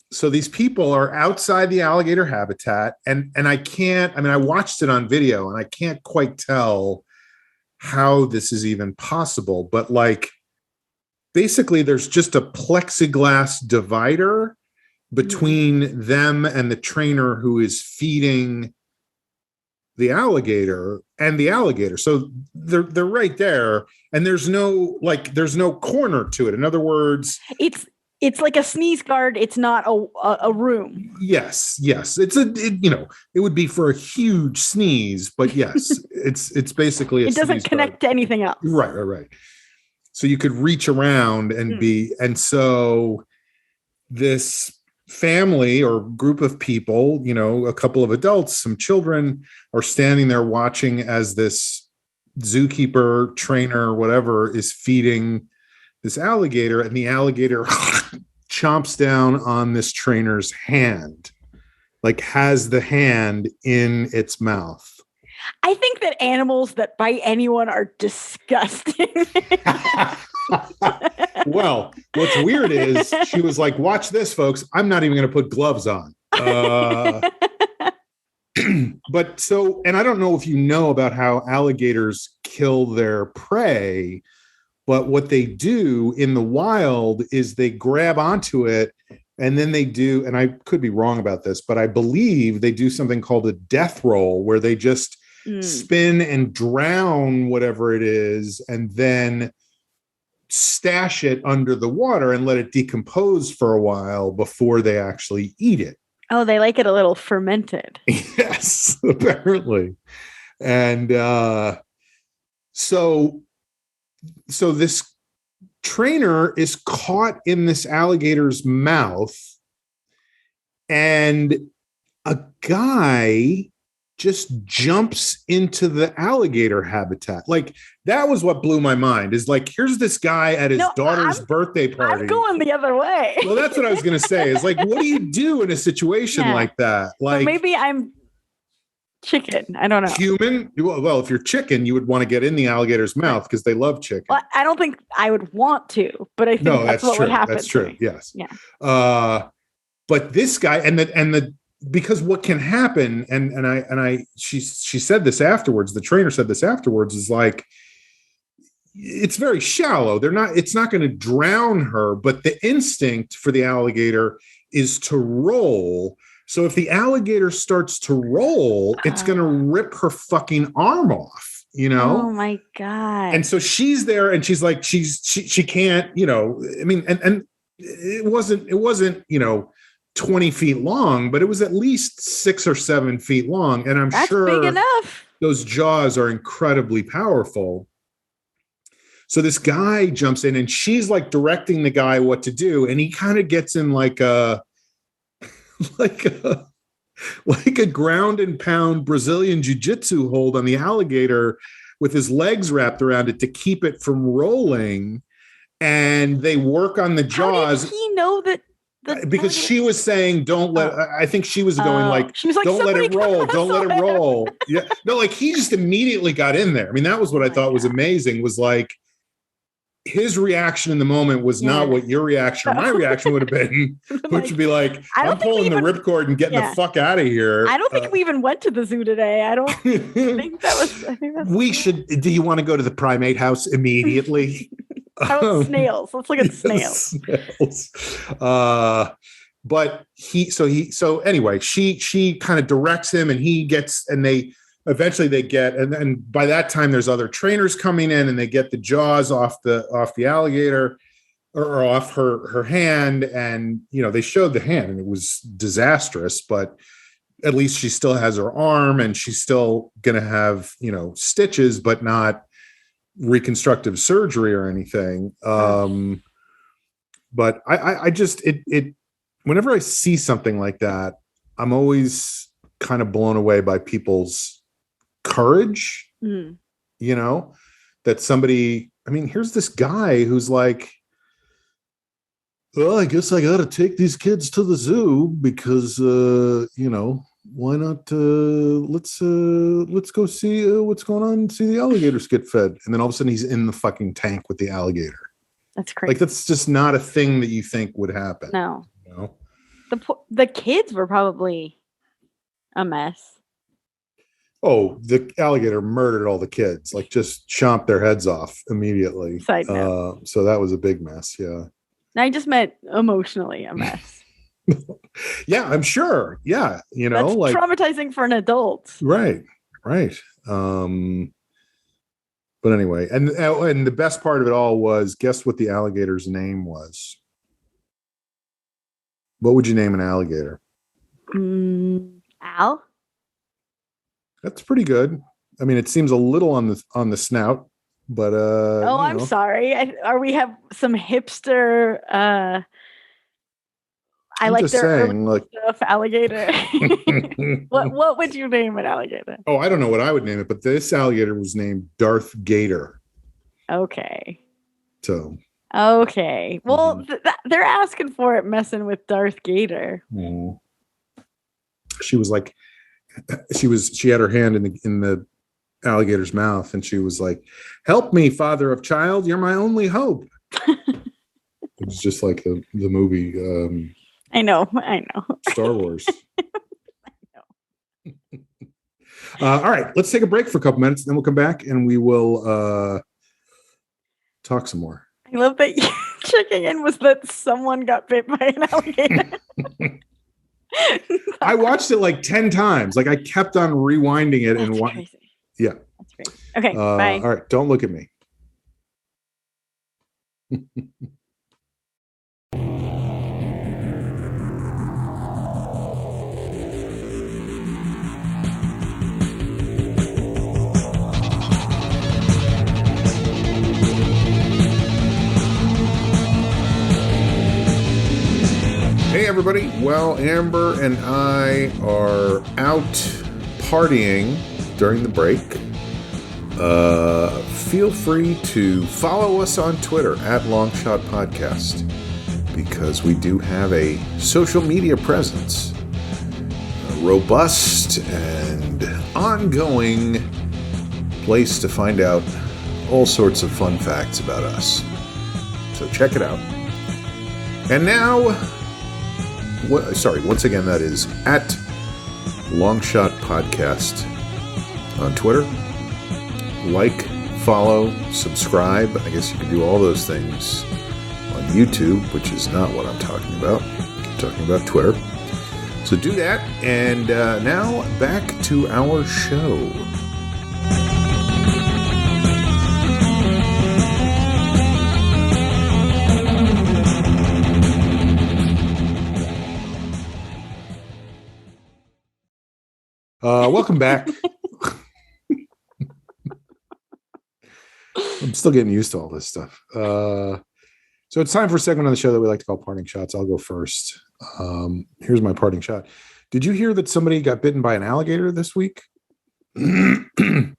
so these people are outside the alligator habitat, and I watched it on video and I can't quite tell how this is even possible, but like basically there's just a plexiglass divider between them and the trainer who is feeding the alligator and the alligator. So they're right there, and there's no corner to it. In other words, it's like a sneeze guard. It's not a room. Yes. It would be for a huge sneeze, but yes, it's basically it doesn't connect to anything else. Right. So you could reach around and and so this family or group of people, a couple of adults, some children, are standing there watching as this zookeeper, trainer, whatever, is feeding this alligator, and the alligator chomps down on this trainer's hand, like has the hand in its mouth. I think that animals that bite anyone are disgusting. Well, what's weird is she was like, watch this, folks. I'm not even going to put gloves on. But so, and I don't know if you know about how alligators kill their prey, but what they do in the wild is they grab onto it, and then they do, and I could be wrong about this, but I believe they do something called a death roll, where they just spin and drown whatever it is, and then stash it under the water and let it decompose for a while before they actually eat it. Oh, they like it a little fermented. Yes, apparently. And so this trainer is caught in this alligator's mouth, and a guy just jumps into the alligator habitat. Like, that was what blew my mind, is like, here's this guy at his daughter's birthday party. I'm going the other way. Well, that's what I was going to say, is like, what do you do in a situation like that? Like, so maybe I'm chicken. I don't know. Human? Well, if you're chicken, you would want to get in the alligator's mouth because they love chicken. Well, I don't think I would want to, but I think that's what would happen. That's true. Yes. Yeah. But this guy and because what can happen, she said this afterwards, the trainer said this afterwards, is like, it's very shallow. It's not going to drown her, but the instinct for the alligator is to roll. So if the alligator starts to roll, it's going to rip her fucking arm off, Oh my God. And so she's there, and she's like, she can't, I mean, and it wasn't, 20 feet long, but it was at least 6 or 7 feet long. And That's sure big enough. Those jaws are incredibly powerful. So this guy jumps in, and she's like directing the guy what to do. And he kind of gets in like a ground and pound Brazilian jiu-jitsu hold on the alligator with his legs wrapped around it to keep it from rolling. And they work on the jaws. How did he know that? Because she was saying, don't let, I think she was going like, she was like, don't let it roll. Don't let it roll. Yeah. No, like, he just immediately got in there. I mean, that was what I thought was amazing, was like, his reaction in the moment was not what your reaction or my reaction would have been, which would be like, I'm pulling the ripcord and getting the fuck out of here. I don't think we even went to the zoo today. I don't think that was. We should. Do you want to go to the primate house immediately? How about snails? Let's look at snails. But anyway, she kind of directs him, and he gets, and they eventually get, and by that time there's other trainers coming in, and they get the jaws off the alligator, or off her hand. And, they showed the hand, and it was disastrous, but at least she still has her arm, and she's still going to have, stitches, but not reconstructive surgery or anything. But I just, whenever I see something like that, I'm always kind of blown away by people's courage, that somebody, I mean, here's this guy who's like, well, I guess I got to take these kids to the zoo because, why not? Let's go see what's going on and see the alligators get fed. And then all of a sudden he's in the fucking tank with the alligator. That's crazy. Like, that's just not a thing that you think would happen. No. The kids were probably a mess. Oh, the alligator murdered all the kids, like just chomped their heads off immediately. Side note. So that was a big mess. Yeah. I just meant emotionally a mess. Yeah, I'm sure. Yeah. That's like traumatizing for an adult. Right. But anyway, and the best part of it all was, guess what the alligator's name was? What would you name an alligator? Al? That's pretty good. I mean, it seems a little on the snout, but I'm sorry. We have some hipster I I'm like just their early saying, like, stuff, alligator. What would you name an alligator? oh, I don't know what I would name it, but this alligator was named Darth Gator. Okay. So, Okay. Well, they're asking for it, messing with Darth Gator. she was like, she had her hand in the alligator's mouth, and she was like, "Help me, father of child, you're my only hope." It was just like the movie. I know. Star Wars. All right, let's take a break for a couple minutes, then we'll come back and we will talk some more. I love that you checking in was that someone got bit by an alligator. I watched it like 10 times. Like I kept on rewinding it. That's crazy. Yeah. That's great. Okay, bye. All right, don't look at me. Hey everybody, well, Amber and I are out partying during the break. Feel free to follow us on Twitter at Longshot Podcast, because we do have a social media presence, a robust and ongoing place to find out all sorts of fun facts about us. So check it out. And now, once again, that is at Longshot Podcast on Twitter. Like, follow, subscribe. I guess you can do all those things on YouTube, which is not what I'm talking about. I'm talking about Twitter. So do that. And now back to our show. Welcome back. I'm still getting used to all this stuff. So it's time for a segment on the show that we like to call Parting Shots. I'll go first. Here's my parting shot. Did you hear that somebody got bitten by an alligator this week? Oh, no,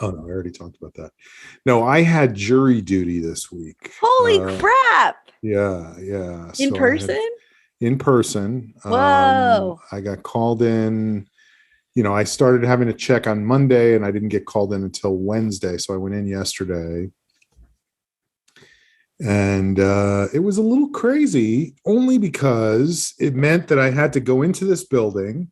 I already talked about that. No, I had jury duty this week. Holy crap. Yeah. In person? In person. Whoa. I got called in. I started having to check on Monday and I didn't get called in until Wednesday. So I went in yesterday. And it was a little crazy, only because it meant that I had to go into this building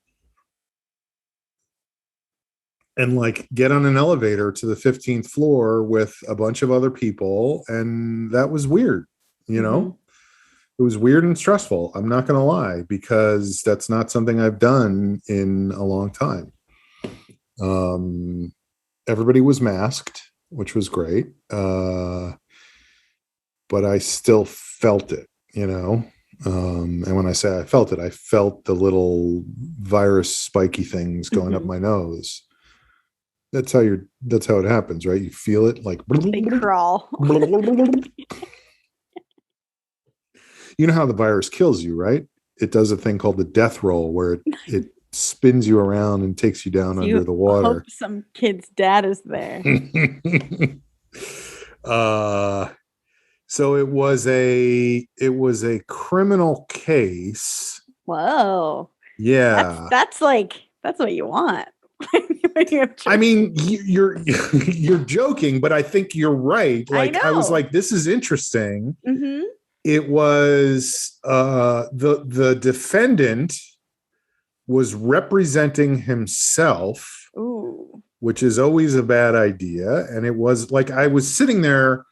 and like get on an elevator to the 15th floor with a bunch of other people. And that was weird, Mm-hmm. It was weird and stressful. I'm not going to lie, because that's not something I've done in a long time. Everybody was masked, which was great. But I still felt it, and when I say I felt it, I felt the little virus spiky things going up my nose. That's how it happens, right? You feel it like they crawl. You know how the virus kills you, right? It does a thing called the death roll, where it spins you around and takes you down under the water. Hope some kid's dad is there. So it was a criminal case. Whoa. Yeah. That's what you want. I mean, you're joking, but I think you're right. Like I was like, this is interesting. Mm-hmm. It was the defendant was representing himself. Ooh. Which is always a bad idea. And it was like I was sitting there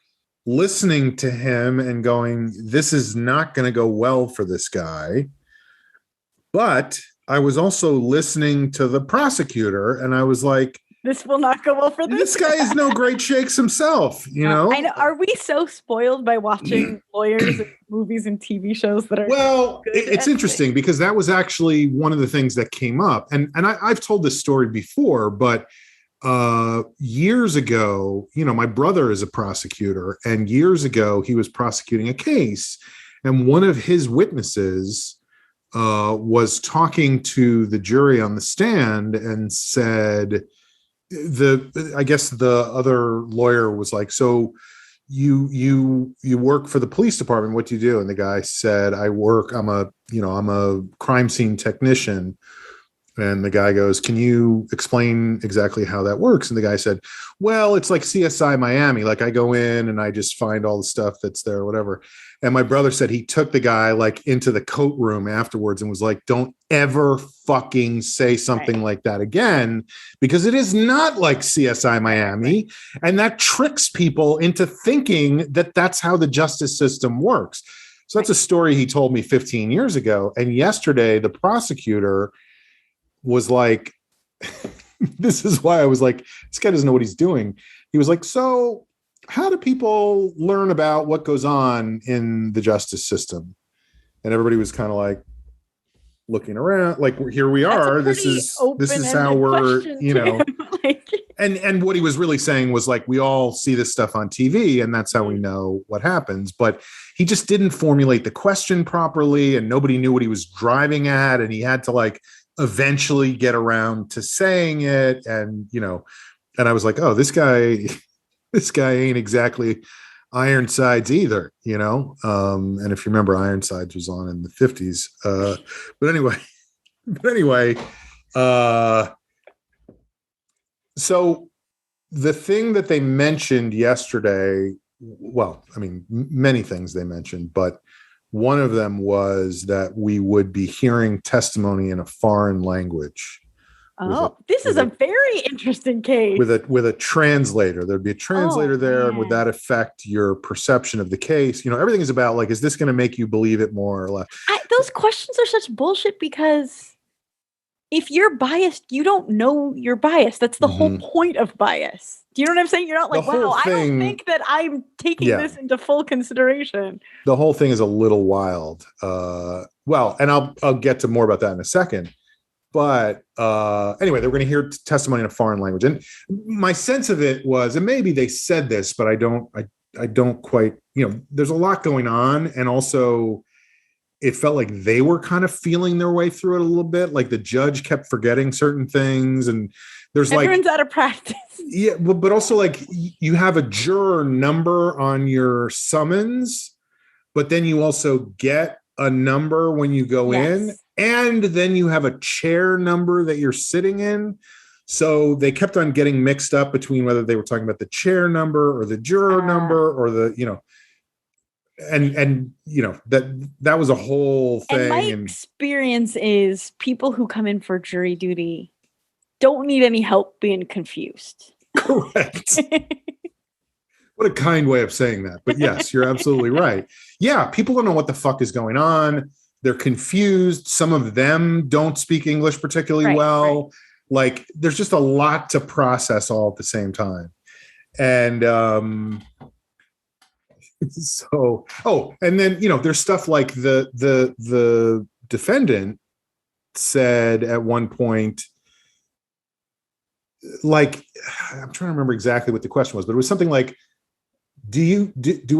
listening to him and going, this is not going to go well for this guy. But I was also listening to the prosecutor, and I was like, this will not go well for this guy. Is no great shakes himself, I know. Are we so spoiled by watching lawyers and movies and TV shows that are it's interesting because that was actually one of the things that came up. And I've told this story before, but years ago, my brother is a prosecutor, and years ago he was prosecuting a case, And one of his witnesses was talking to the jury on the stand and said, I guess the other lawyer was like, so you work for the police department, what do you do? And the guy said, I'm a crime scene technician. And the guy goes, can you explain exactly how that works? And the guy said, well, it's like CSI Miami. Like I go in and I just find all the stuff that's there or whatever. And my brother said he took the guy like into the coat room afterwards and was like, don't ever fucking say something like that again, because it is not like CSI Miami. And that tricks people into thinking that that's how the justice system works. So that's a story he told me 15 years ago. And yesterday, the prosecutor was like, this is why I was like, this guy doesn't know what he's doing. He was like, so how do people learn about what goes on in the justice system? And everybody was kind of like looking around, like, here we are. This is how we're, like, and what he was really saying was like, we all see this stuff on TV and that's how we know what happens. But he just didn't formulate the question properly and nobody knew what he was driving at. And he had to like eventually get around to saying it. And, and I was like, oh, this guy ain't exactly Ironsides either, and if you remember, Ironsides was on in the 50s. But anyway, so the thing that they mentioned yesterday, well, I mean, many things they mentioned, but one of them was that we would be hearing testimony in a foreign language. Oh, this is a very interesting case. With a translator. There'd be a translator there. And would that affect your perception of the case? Everything is about like, is this going to make you believe it more or less? Those questions are such bullshit because if you're biased, you don't know you're biased. That's the whole point of bias. Do you know what I'm saying? You're not like, wow, I don't think that I'm taking this into full consideration. The whole thing is a little wild. Well, and I'll get to more about that in a second. But anyway, they were going to hear testimony in a foreign language. And my sense of it was, and maybe they said this, but I don't quite, there's a lot going on. And also it felt like they were kind of feeling their way through it a little bit. Like the judge kept forgetting certain things. And there's everyone's out of practice. Yeah. But also like you have a juror number on your summons, but then you also get a number when you go in. And then you have a chair number that you're sitting in. So they kept on getting mixed up between whether they were talking about the chair number or the juror number or the, and that was a whole thing. And my experience is people who come in for jury duty don't need any help being confused. Correct. What a kind way of saying that. But yes, you're absolutely right. Yeah, people don't know what the fuck is going on. They're confused. Some of them don't speak English particularly well. Right. Like there's just a lot to process all at the same time. And and then, there's stuff like the defendant said at one point, like, I'm trying to remember exactly what the question was, but it was something like, do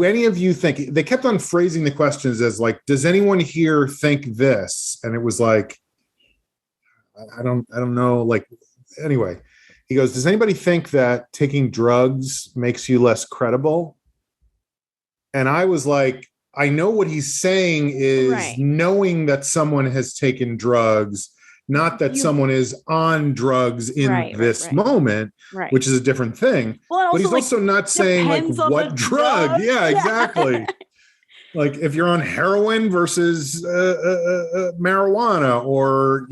any of you think, they kept on phrasing the questions as like, does anyone here think this? And it was like, I don't know. Like, anyway, he goes, does anybody think that taking drugs makes you less credible? And I was like, I know what he's saying is knowing that someone has taken drugs, not that someone is on drugs in this moment, which is a different thing. Well, but he's also not saying like what drug. Yeah, exactly. Like if you're on heroin versus marijuana or,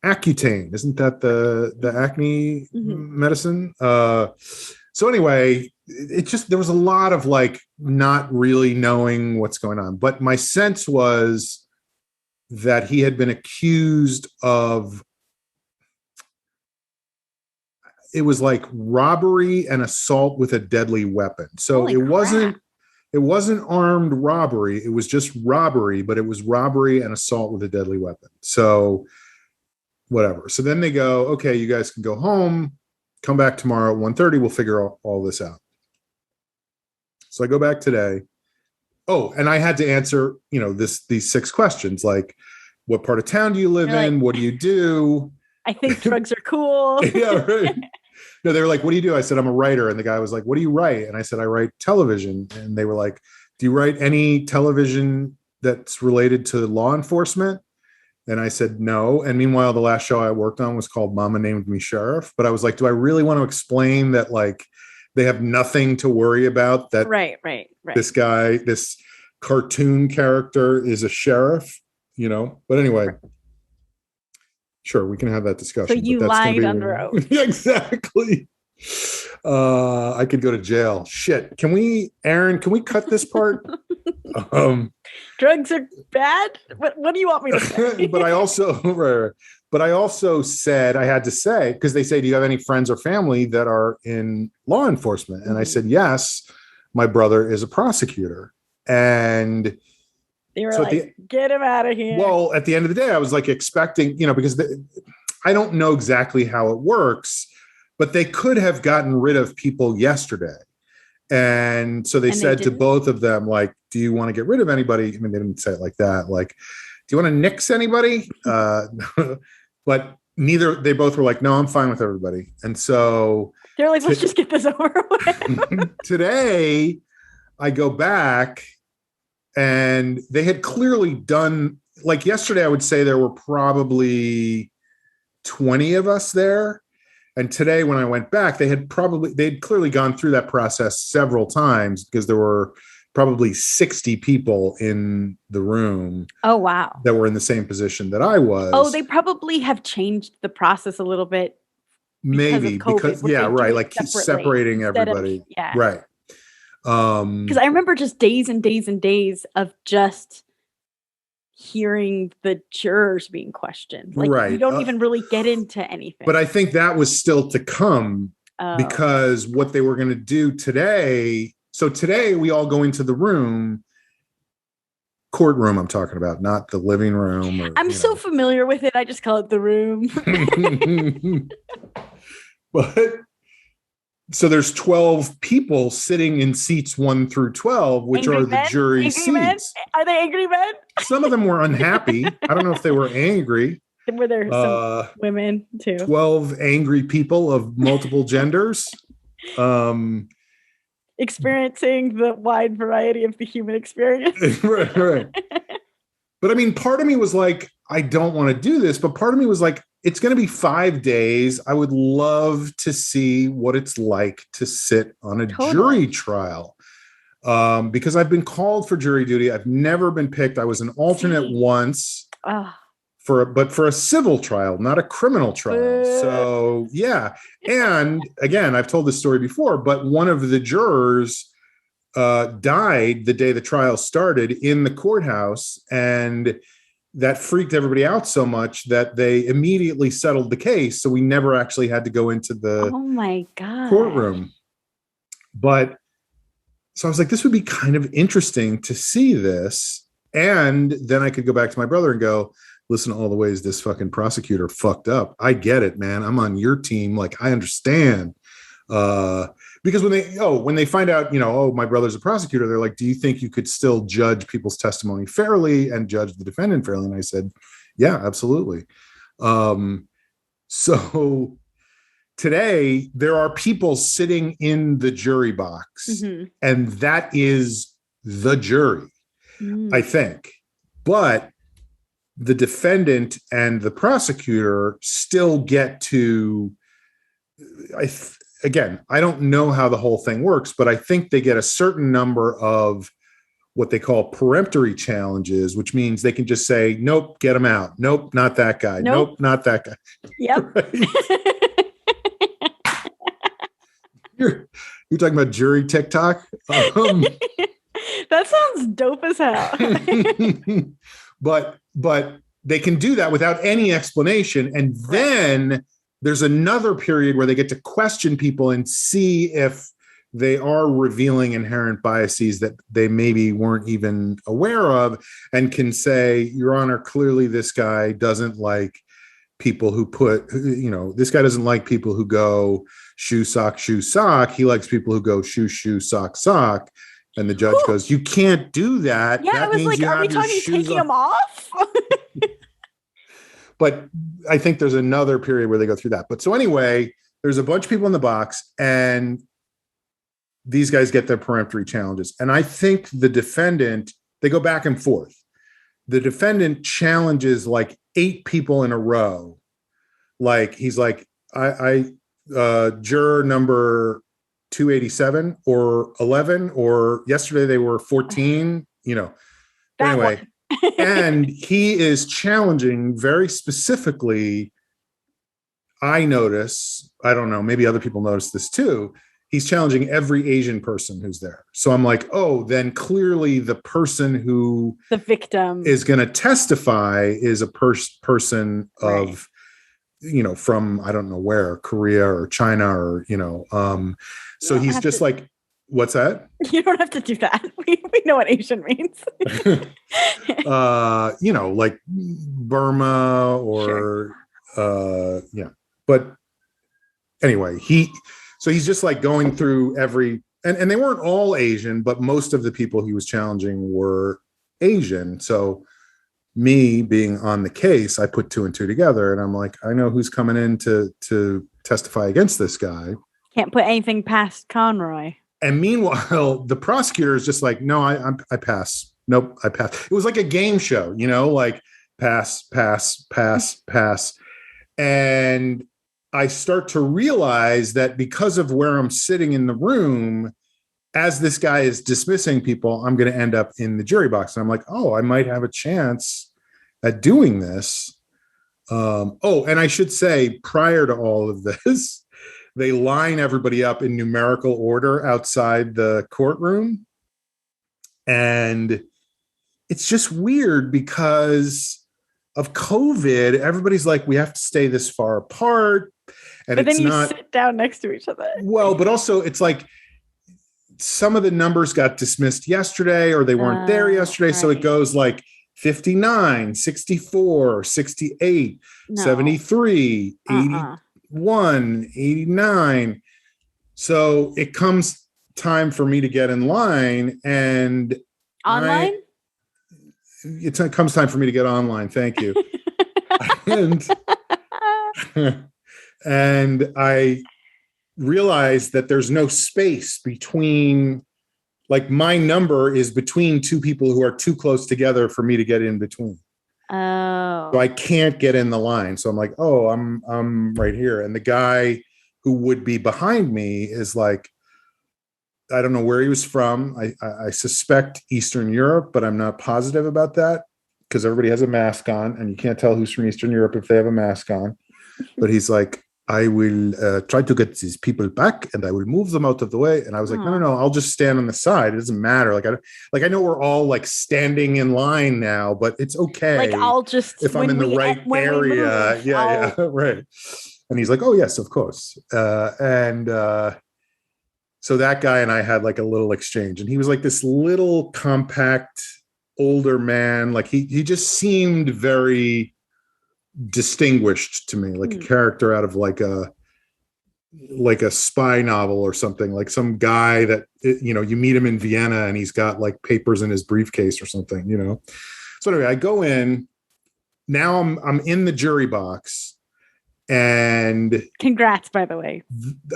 Accutane, isn't that the acne medicine? So anyway, it just, there was a lot of like not really knowing what's going on. But my sense was that he had been accused of, it was like robbery and assault with a deadly weapon. So it wasn't armed robbery. It was just robbery, but it was robbery and assault with a deadly weapon. So whatever. So then they go, okay, you guys can go home, come back tomorrow at 1:30. We'll figure all this out. So I go back today Oh, and I had to answer, these 6 questions, like, what part of town do you live You're like, in? What do you do? I think drugs are cool. Yeah, right. No, they were like, what do you do? I said, I'm a writer. And the guy was like, what do you write? And I said, I write television. And they were like, do you write any television that's related to law enforcement? And I said, no. And meanwhile, the last show I worked on was called Mama Named Me Sheriff. But I was like, do I really want to explain that, like, they have nothing to worry about, that Right. this guy, this cartoon character is a sheriff, But anyway, sure, we can have that discussion. So you but that's lied be under oath. Yeah, exactly. I could go to jail. Shit. Aaron, can we cut this part? Drugs are bad. What do you want me to say? But I also said, I had to say, because they say, do you have any friends or family that are in law enforcement? And I said, yes, my brother is a prosecutor. And they were get him out of here. Well, at the end of the day, I was like expecting, because I don't know exactly how it works, but they could have gotten rid of people yesterday. And so they said to both of them, like, do you want to get rid of anybody? I mean, they didn't say it like that. Like, do you want to nix anybody? But they both were like, no, I'm fine with everybody. And so they're like, let's just get this over with. Today, I go back and they had clearly done, like yesterday, I would say there were probably 20 of us there. And today, when I went back, they'd clearly gone through that process several times, because there were probably 60 people in the room. Oh, wow. That were in the same position that I was. Oh, they probably have changed the process a little bit. Maybe because right. Like separating everybody. Right. Because I remember just days and days and days of just hearing the jurors being questioned. Like, right. You don't even really get into anything. But I think that was still to come, because what they were going to do today. So today we all go into the courtroom I'm talking about, not the living room. I'm so familiar with it. I just call it the room. But so there's 12 people sitting in seats 1 through 12, which are the jury seats. Men? Are they angry men? Some of them were unhappy. I don't know if they were angry. Were there some women too? 12 angry people of multiple genders. Experiencing the wide variety of the human experience. Right. But I mean, part of me was like, I don't want to do this. But part of me was like, it's going to be 5 days. I would love to see what it's like to sit on a jury trial. Because I've been called for jury duty. I've never been picked. I was an alternate once. For a civil trial, not a criminal trial. So, yeah. And again, I've told this story before, but one of the jurors died the day the trial started in the courthouse. And that freaked everybody out so much that they immediately settled the case. So we never actually had to go into the courtroom. But so I was like, this would be kind of interesting to see this. And then I could go back to my brother and go, listen to all the ways this fucking prosecutor fucked up. I get it, man. I'm on your team. Like, I understand. Because when they find out, my brother's a prosecutor, they're like, do you think you could still judge people's testimony fairly and judge the defendant fairly? And I said, yeah, absolutely. So today there are people sitting in the jury box, and that is the jury, I think. But the defendant and the prosecutor still get to, again, I don't know how the whole thing works, but I think they get a certain number of what they call peremptory challenges, which means they can just say, nope, get him out. Nope, not that guy. Nope, not that guy. Yep. Right? You're talking about jury TikTok? That sounds dope as hell. But they can do that without any explanation. And then there's another period where they get to question people and see if they are revealing inherent biases that they maybe weren't even aware of, and can say, Your Honor, clearly this guy doesn't like people who this guy doesn't like people who go shoe, sock, shoe, sock. He likes people who go shoe, shoe, sock, sock. And the judge goes, you can't do that. Yeah, that I was means like, you are we have your talking shoes taking on. them off? But I think there's another period where they go through that. But so anyway, there's a bunch of people in the box, and these guys get their peremptory challenges. And I think the defendant, they go back and forth. The defendant challenges like 8 people in a row. Like he's like, juror number 287 or 11, or yesterday they were 14, Anyway, and he is challenging very specifically. I notice, I don't know, maybe other people notice this too. He's challenging every Asian person who's there. So I'm like, oh, then clearly the person who the victim is going to testify is a person of, from, I don't know where, Korea or China or, so he's just like, what's that? You don't have to do that. We know what Asian means. Like Burma or, But anyway, he's just like going through every, and they weren't all Asian, but most of the people he was challenging were Asian. So me being on the case, I put 2 and 2 together, and I'm like, I know who's coming in to testify against this guy. Can't put anything past Conroy. And meanwhile, the prosecutor is just like, no, I pass. Nope, I pass. It was like a game show, like pass, pass, pass, pass. And I start to realize that because of where I'm sitting in the room, as this guy is dismissing people, I'm going to end up in the jury box. And I'm like, oh, I might have a chance at doing this. And I should say, prior to all of this, they line everybody up in numerical order outside the courtroom. And it's just weird because of COVID. Everybody's like, we have to stay this far apart. And but then you sit down next to each other. Well, but also it's like some of the numbers got dismissed yesterday, or they weren't there yesterday. Right. So it goes like 59, 64, 68, 73, 81, 89. So it comes time for me to get in line, and online. It comes time for me to get online. Thank you. And I realized that there's no space between, like, my number is between 2 people who are too close together for me to get in between. Oh. So I can't get in the line. So I'm like, oh, I'm right here. And the guy who would be behind me is like, I don't know where he was from. I suspect Eastern Europe, but I'm not positive about that because everybody has a mask on, and you can't tell who's from Eastern Europe if they have a mask on. But he's like, I will try to get these people back, and I will move them out of the way. And I was like, no, I'll just stand on the side. It doesn't matter. I know we're all like standing in line now, but it's okay. Like, I'll just, if I'm in the right area. Yeah, right. And he's like, oh yes, of course. So that guy and I had like a little exchange, and he was like this little compact older man. Like he just seemed very distinguished to me, like a character out of like a spy novel or something, like some guy that, you meet him in Vienna and he's got like papers in his briefcase or something, So anyway, I go in. Now I'm in the jury box. And congrats, by the way.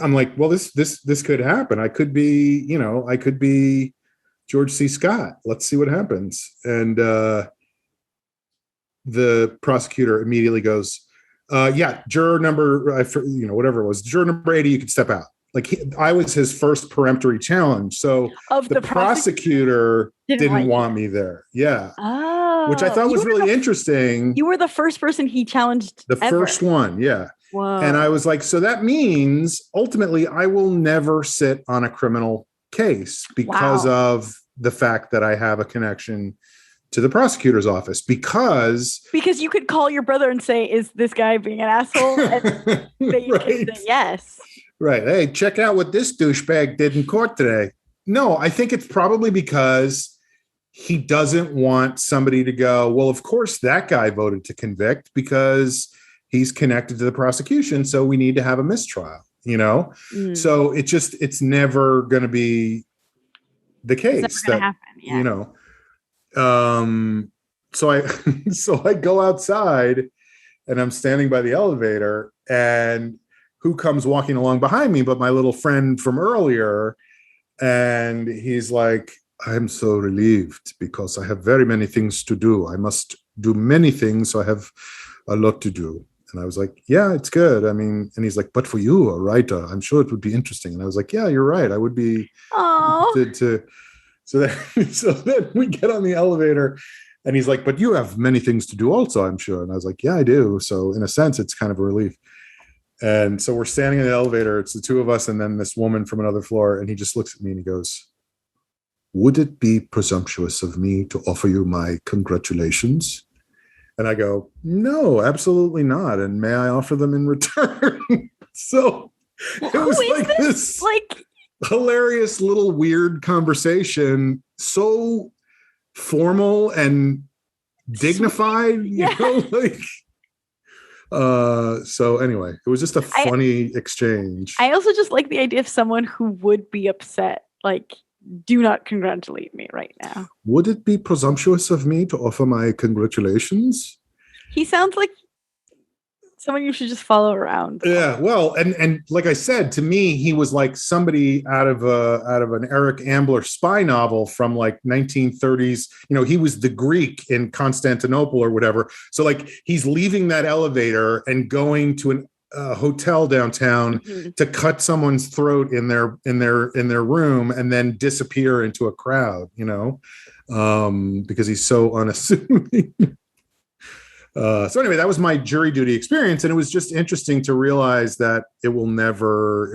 I'm like, well, this could happen. I could be George C. Scott. Let's see what happens. And the prosecutor immediately goes, juror number, whatever it was, juror number 80, you can step out. Like I was his first peremptory challenge. So the prosecutor didn't want me there. Yeah. Oh, which I thought was really interesting. You were the first person he challenged. The first one. Yeah. Whoa. And I was like, so that means ultimately I will never sit on a criminal case because of the fact that I have a connection to the prosecutor's office, because you could call your brother and say, is this guy being an asshole? And they could say yes. Right. Hey, check out what this douchebag did in court today. No, I think it's probably because he doesn't want somebody to go, well, of course that guy voted to convict because he's connected to the prosecution. So we need to have a mistrial, So it's never going to be the It's never case gonna that, happen. you Yeah. know, so I, so I go outside and I'm standing by the elevator, and who comes walking along behind me but my little friend from earlier. And he's like, I'm so relieved because I have very many things to do. I must do many things. So I have a lot to do. And I was like, yeah, it's good. I mean, and he's like, but for you, a writer, I'm sure it would be interesting. And I was like, yeah, you're right. I would be Oh. interested to. So then, so then we get on the elevator, and he's like, but you have many things to do also, I'm sure. And I was like, yeah, I do. So in a sense, it's kind of a relief. And so we're standing in the elevator. It's the two of us and then this woman from another floor. And he just looks at me and he goes, would it be presumptuous of me to offer you my congratulations? And I go, no, absolutely not. And may I offer them in return? So it Who was is like this Like, hilarious little weird conversation, so formal and dignified, yeah. like so anyway, it was just a funny exchange. I also just like the idea of someone who would be upset. Like, do not congratulate me right now. Would it be presumptuous of me to offer my congratulations? He sounds like someone you should just follow around. Yeah, well, and like I said, to me, he was like somebody out of an Eric Ambler spy novel from like 1930s. You know, he was the Greek in Constantinople or whatever. So like he's leaving that elevator and going to a hotel downtown to cut someone's throat in their room and then disappear into a crowd. You know, because he's so unassuming. So anyway, that was my jury duty experience, and it was just interesting to realize that it will never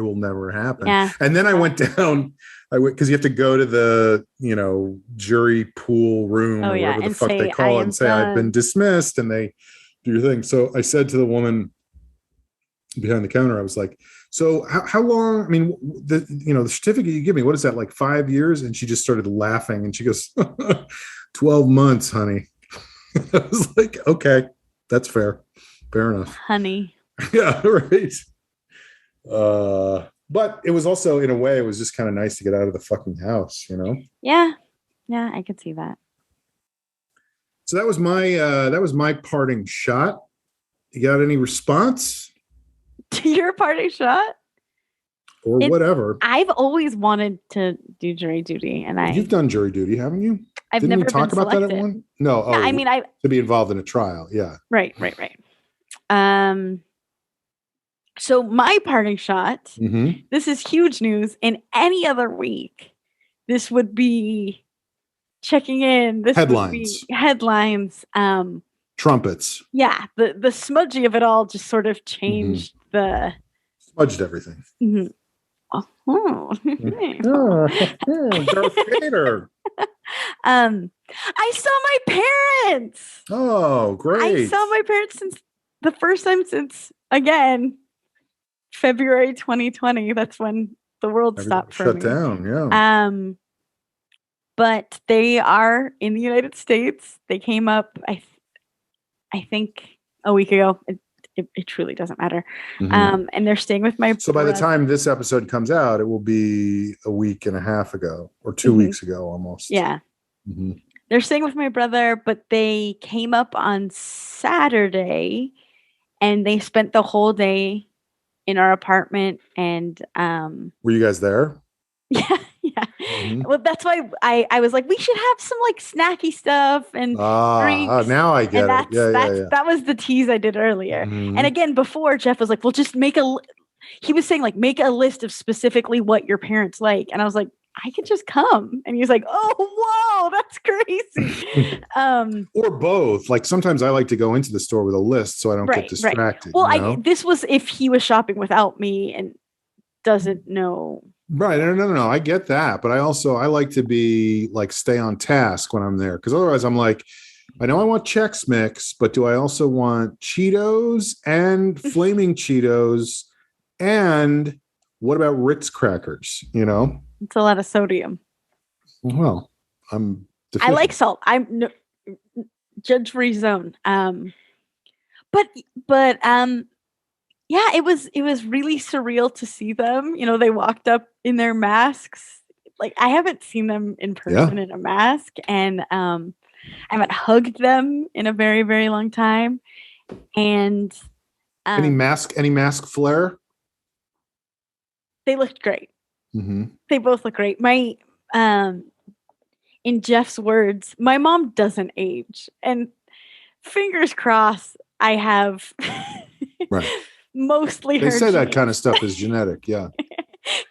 happen. Yeah. And then I went down, because you have to go to the jury pool room or whatever the fuck they call it, and say I've been dismissed, and they do your thing. So I said to the woman behind the counter, I was like, so how long? I mean, the certificate you give me, what is that, like 5 years? And she just started laughing, and she goes, 12 months, honey. I was like, okay, that's fair enough, honey. Yeah, right. But it was also, in a way, it was just kind of nice to get out of the fucking house, Yeah, I could see that. So that was my parting shot. You got any response to your parting shot or whatever? I've always wanted to do jury duty, and you've done jury duty, haven't you? Didn't never we talk about selected. That at one? No. Yeah, I mean, to be involved in a trial. Yeah. Right. So my parting shot. Mm-hmm. This is huge news. In any other week, this would be checking in. This headlines. Would be headlines. Trumpets. Yeah, the smudgy of it all just sort of changed smudged everything. Mm-hmm. Oh. Darth Vader. I saw my parents. Oh, great. I saw my parents since the first time since, again, February 2020. That's when the world stopped for shut me. Down, yeah. But they are in the United States. They came up, I think, a week ago. It truly doesn't matter. Mm-hmm. And they're staying with my So by the time this episode comes out, it will be a week and a half ago or 2 weeks ago almost. Yeah. Mm-hmm. They're staying with my brother, but they came up on Saturday and they spent the whole day in our apartment. And were you guys there? Yeah. Mm-hmm. Well, that's why I was like, we should have some like snacky stuff and drinks. Now I get it. Yeah. That was the tease I did earlier. Mm-hmm. And again, before, Jeff was like, well, just he was saying like, make a list of specifically what your parents like. And I was like, I could just come. And he was like, oh, whoa, that's crazy. Or both. Like sometimes I like to go into the store with a list so I don't get distracted. Right. Well, this was if he was shopping without me and doesn't know. Right. No. I get that. But I like to be like, stay on task when I'm there. Because otherwise I'm like, I know I want Chex Mix, but do I also want Cheetos and Flaming Cheetos? And what about Ritz crackers? It's a lot of sodium. Well, I'm deficient. I like salt. I'm judge-free zone. But yeah, it was really surreal to see them. They walked up in their masks. like I haven't seen them in Yeah. person in a mask, and I haven't hugged them in a very, very long time. And Any mask flair? they looked great. Mm-hmm. They both look great. My in Jeff's words, my mom doesn't age, and fingers crossed, I have Right. mostly They her say that kind of genes. stuff is genetic. Yeah.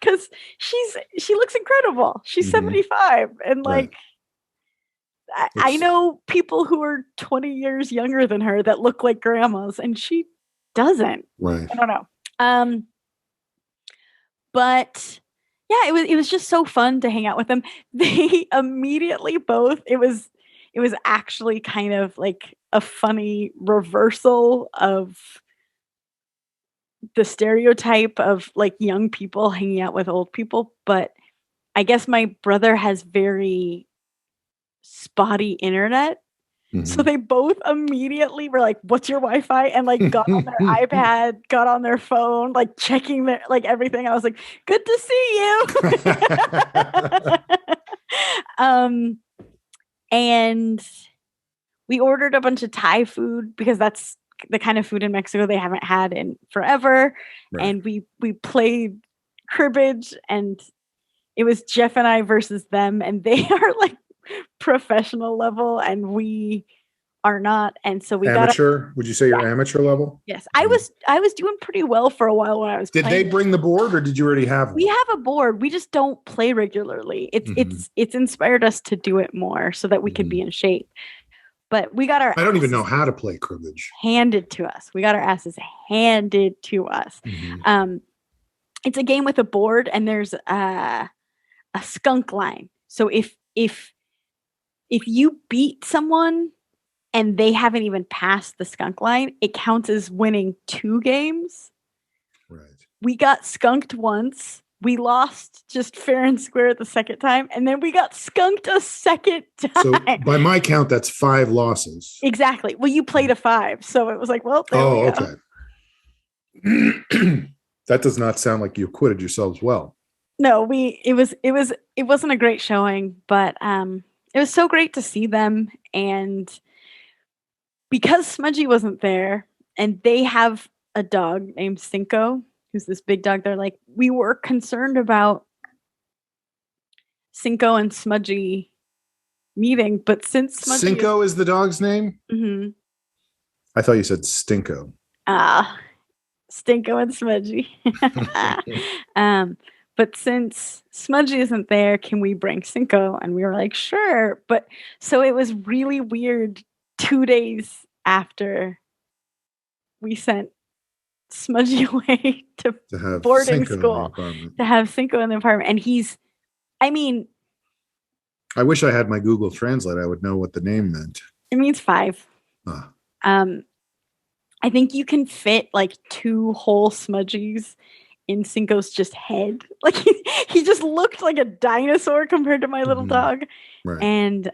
Because she looks incredible. She's 75, and Right. like I know people who are 20 years younger than her that look like grandmas, and she doesn't. Right. I don't know. But yeah, it was just so fun to hang out with them. They immediately both it was actually kind of like a funny reversal of the stereotype of like young people hanging out with old people, but I guess my brother has very spotty internet. So Mhm. they both immediately were like, "What's your Wi-Fi?" and like got on their iPad, got on their phone, like checking their like everything. I was like, "Good to see you." And we ordered a bunch of Thai food because that's the kind of food in Mexico they haven't had in forever. Right. And we played cribbage, and it was Jeff and I versus them, and they are like professional level, and we are not. And so we got Amateur? Would you say you're amateur level? yes. I was doing pretty well for a while when I was Did playing. they bring the board, or did you already have one? We have a board. We just don't play regularly. It's inspired us to do it more so that we could be in shape. But we got our I don't even know how to play cribbage. handed to us. We got our asses handed to us. It's a game with a board, and there's a skunk line. So if you beat someone and they haven't even passed the skunk line, it counts as winning 2 games. Right. We got skunked once. We lost just fair and square the second time, and then we got skunked a second time. So by my count, that's 5 losses. Exactly. Well, you played a 5, so it was like, well, there we go. Okay. That does not sound like you acquitted yourselves well. No, it wasn't a great showing, but it was so great to see them. And because Smudgy wasn't there, and they have a dog named Cinco, who's this big dog, they're like, we were concerned about Cinco and Smudgy meeting, but since Smudgy Cinco is the dog's name? Mm-hmm. I thought you said Stinko. Stinko and Smudgy. But since Smudgy isn't there, can we bring Cinco? And we were like, sure. But so it was really weird 2 days after we sent Smudgy away to have boarding Cinco school to have Cinco in the apartment. And I wish I had my Google Translate. I would know what the name meant. It means 5. I think you can fit like 2 whole Smudgies in Cinco's just head. Like he just looked like a dinosaur compared to my little dog. Right. And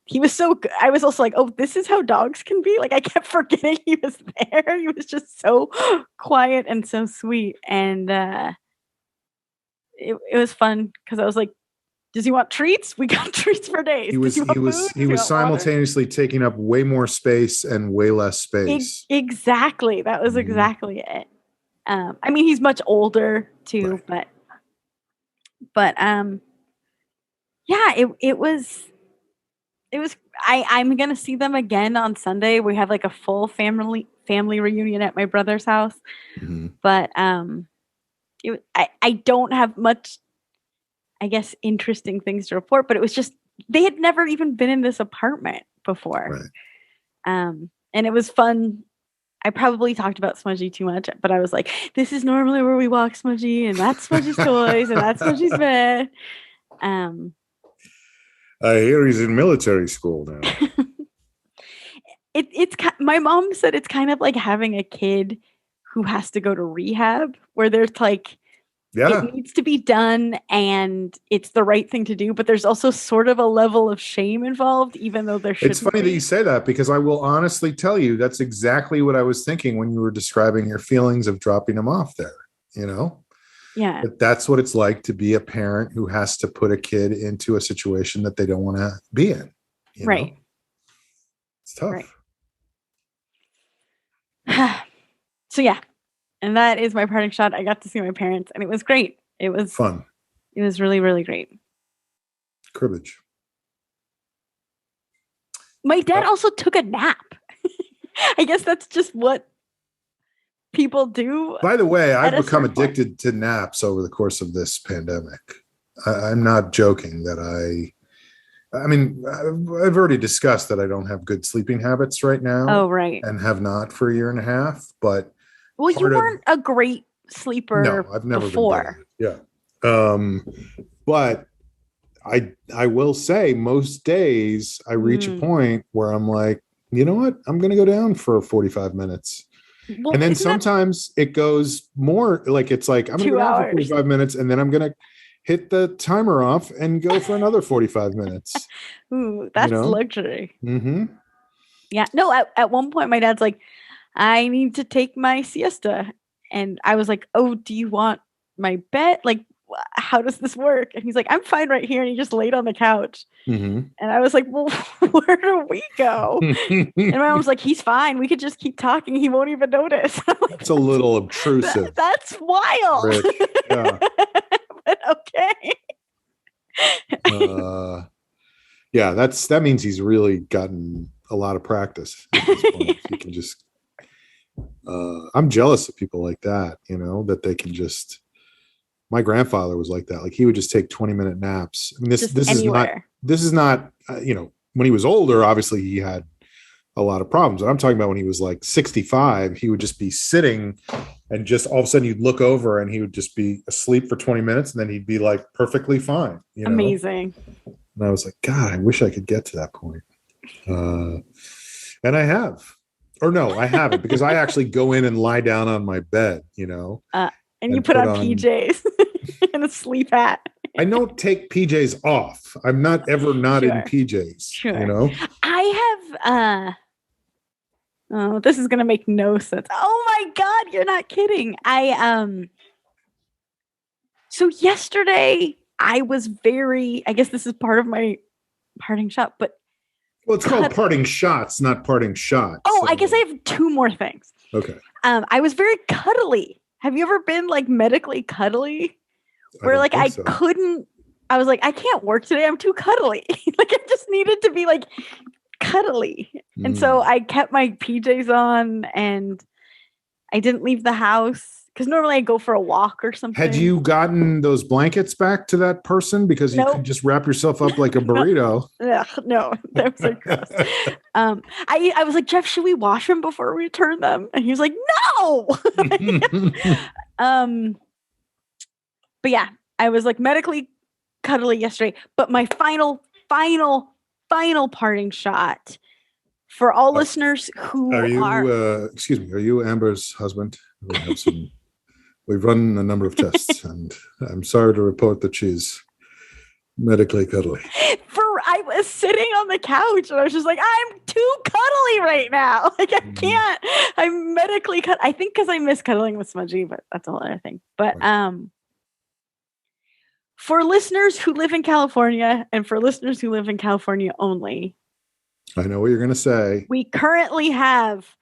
he was so good. I was also like, oh, this is how dogs can be. Like I kept forgetting he was there. He was just so quiet and so sweet. And it was fun because I was like, does he want treats? We got treats for days. He was simultaneously taking up way more space and way less space. Exactly. That was exactly it. He's much older too, right. but yeah, it was I'm gonna see them again on Sunday. We have like a full family reunion at my brother's house. But I don't have much, I guess, interesting things to report, but it was just they had never even been in this apartment before. Right. And it was fun. I probably talked about Smudgy too much, but I was like, this is normally where we walk Smudgy, and that's Smudgy's toys, and that's Smudgy's bed. I hear he's in military school now. It's my mom said it's kind of like having a kid who has to go to rehab, where there's like, it needs to be done and it's the right thing to do, but there's also sort of a level of shame involved, even though there shouldn't. It's funny that you say that, because I will honestly tell you that's exactly what I was thinking when you were describing your feelings of dropping him off there. Yeah. But that's what it's like to be a parent who has to put a kid into a situation that they don't want to be in. You Right. know? It's tough. Right. So yeah. And that is my parting shot. I got to see my parents and it was great. It was Fun. It was really, really great. Cribbage. My dad also took a nap. I guess that's just what people do. By the way, I've become addicted to naps over the course of this pandemic. I'm not joking that I mean, I've already discussed that I don't have good sleeping habits right now. Oh, right. And have not for a year and a half. But well, you weren't a great sleeper. No, I've never before. been. Yeah. But I will say most days I reach a point where I'm like, you know what? I'm going to go down for 45 minutes. Well, and then sometimes it goes more like it's like I'm going to go down for 45 minutes and then I'm going to hit the timer off and go for another 45 minutes. Ooh, that's luxury. Mm-hmm. Yeah. No, at one point my dad's like, I need to take my siesta. And I was like, oh, do you want my bed? Like, how does this work? And he's like, I'm fine right here. And he just laid on the couch. Mm-hmm. And I was like, well, where do we go? And my mom was like, he's fine. We could just keep talking. He won't even notice. Like, it's a little obtrusive. That's wild. Yeah. But okay. Yeah, that means he's really gotten a lot of practice at this point. He can just I'm jealous of people like that, that they can just. My grandfather was like that. Like he would just take 20-minute naps. I mean, this is not when he was older, obviously he had a lot of problems. And I'm talking about when he was like 65, he would just be sitting and just all of a sudden you'd look over and he would just be asleep for 20 minutes and then he'd be like perfectly fine. Amazing. And I was like, God, I wish I could get to that point. And I have. Or no, I haven't because I actually go in and lie down on my bed, and you put on PJs and a sleep hat. I don't take PJs off. I'm not ever not in PJs. Sure. I have oh, this is gonna make no sense. Oh my God, you're not kidding. So yesterday I was I guess this is part of my parting shot, but well, it's called parting shots, not parting shots. Oh, so. I guess I have two more things. Okay. I was very cuddly. Have you ever been like medically cuddly? Where like I couldn't, I was like, I can't work today. I'm too cuddly. Like I just needed to be like cuddly. And so I kept my PJs on and I didn't leave the house because normally I go for a walk or something. Had you gotten those blankets back to that person because you could just wrap yourself up like a burrito? No, that was like gross. I was like, Jeff, should we wash them before we return them? And he was like, no. But yeah, I was like medically cuddly yesterday. But my final parting shot for all listeners who are excuse me, are you Amber's husband? We've run a number of tests, and I'm sorry to report that she's medically cuddly. I was sitting on the couch, and I was just like, I'm too cuddly right now. Like, I can't. I'm medically cut. I think because I miss cuddling with Smudgy, but that's a whole other thing. But for listeners who live in California, and for listeners who live in California only, I know what you're going to say. We currently have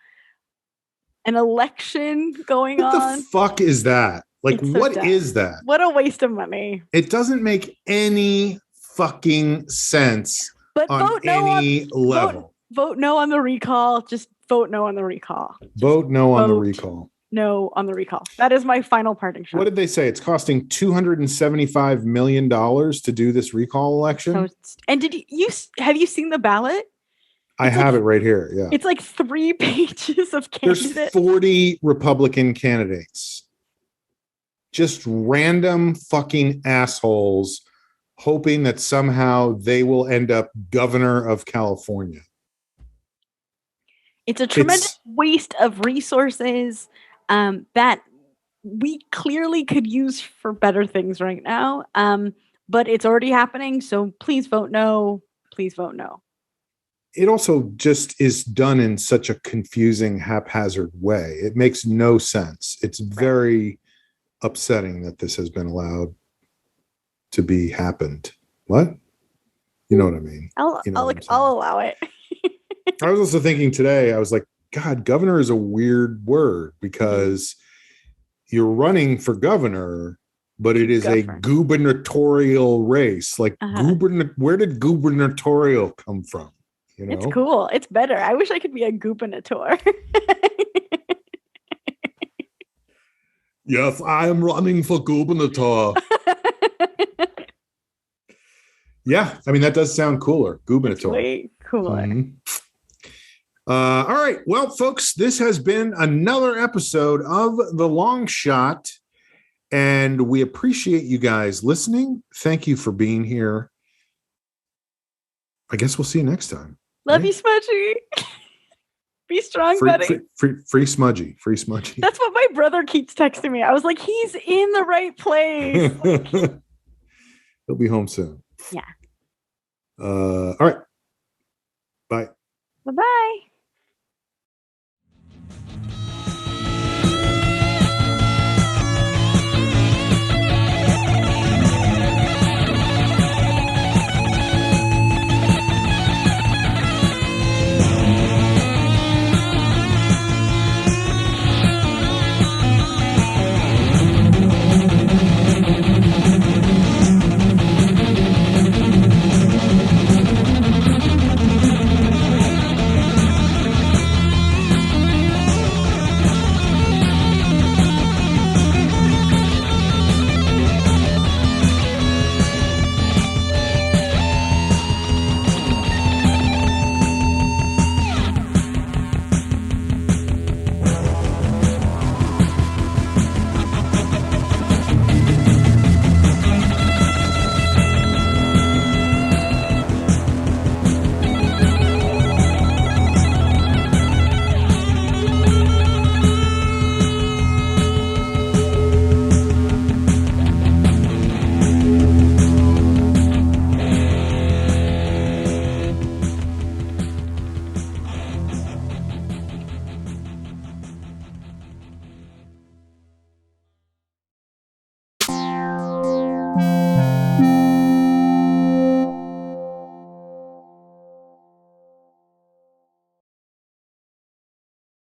an election going on. What the fuck is that? Like, what is that? What a waste of money. It doesn't make any fucking sense on any level. Vote no on the recall. Just vote no on the recall. Vote no on the recall. No on the recall. That is my final parting shot. What did they say? It's costing $275 million to do this recall election. And have you seen the ballot? I have it right here. Yeah. It's like 3 pages of candidates. There's 40 Republican candidates. Just random fucking assholes hoping that somehow they will end up governor of California. It's a tremendous waste of resources that we clearly could use for better things right now. But it's already happening. So please vote no. Please vote no. It also just is done in such a confusing, haphazard way. It makes no sense. It's very upsetting that this has been allowed to be happened. What? You know what I mean? I'll allow it. I was also thinking today, I was like, God, governor is a weird word because you're running for governor, but it is a gubernatorial race. Like where did gubernatorial come from? You know? It's cool. It's better. I wish I could be a gubernator. Yes, I am running for gubernator. Yeah, I mean, that does sound cooler. Gubernator. It's way cooler. Mm-hmm. All right. Well, folks, this has been another episode of The Long Shot, and we appreciate you guys listening. Thank you for being here. I guess we'll see you next time. Love you, Smudgy. Be strong, buddy. Free Smudgy. Free Smudgy. That's what my brother keeps texting me. I was like, he's in the right place. He'll be home soon. Yeah. All right. Bye. Bye-bye.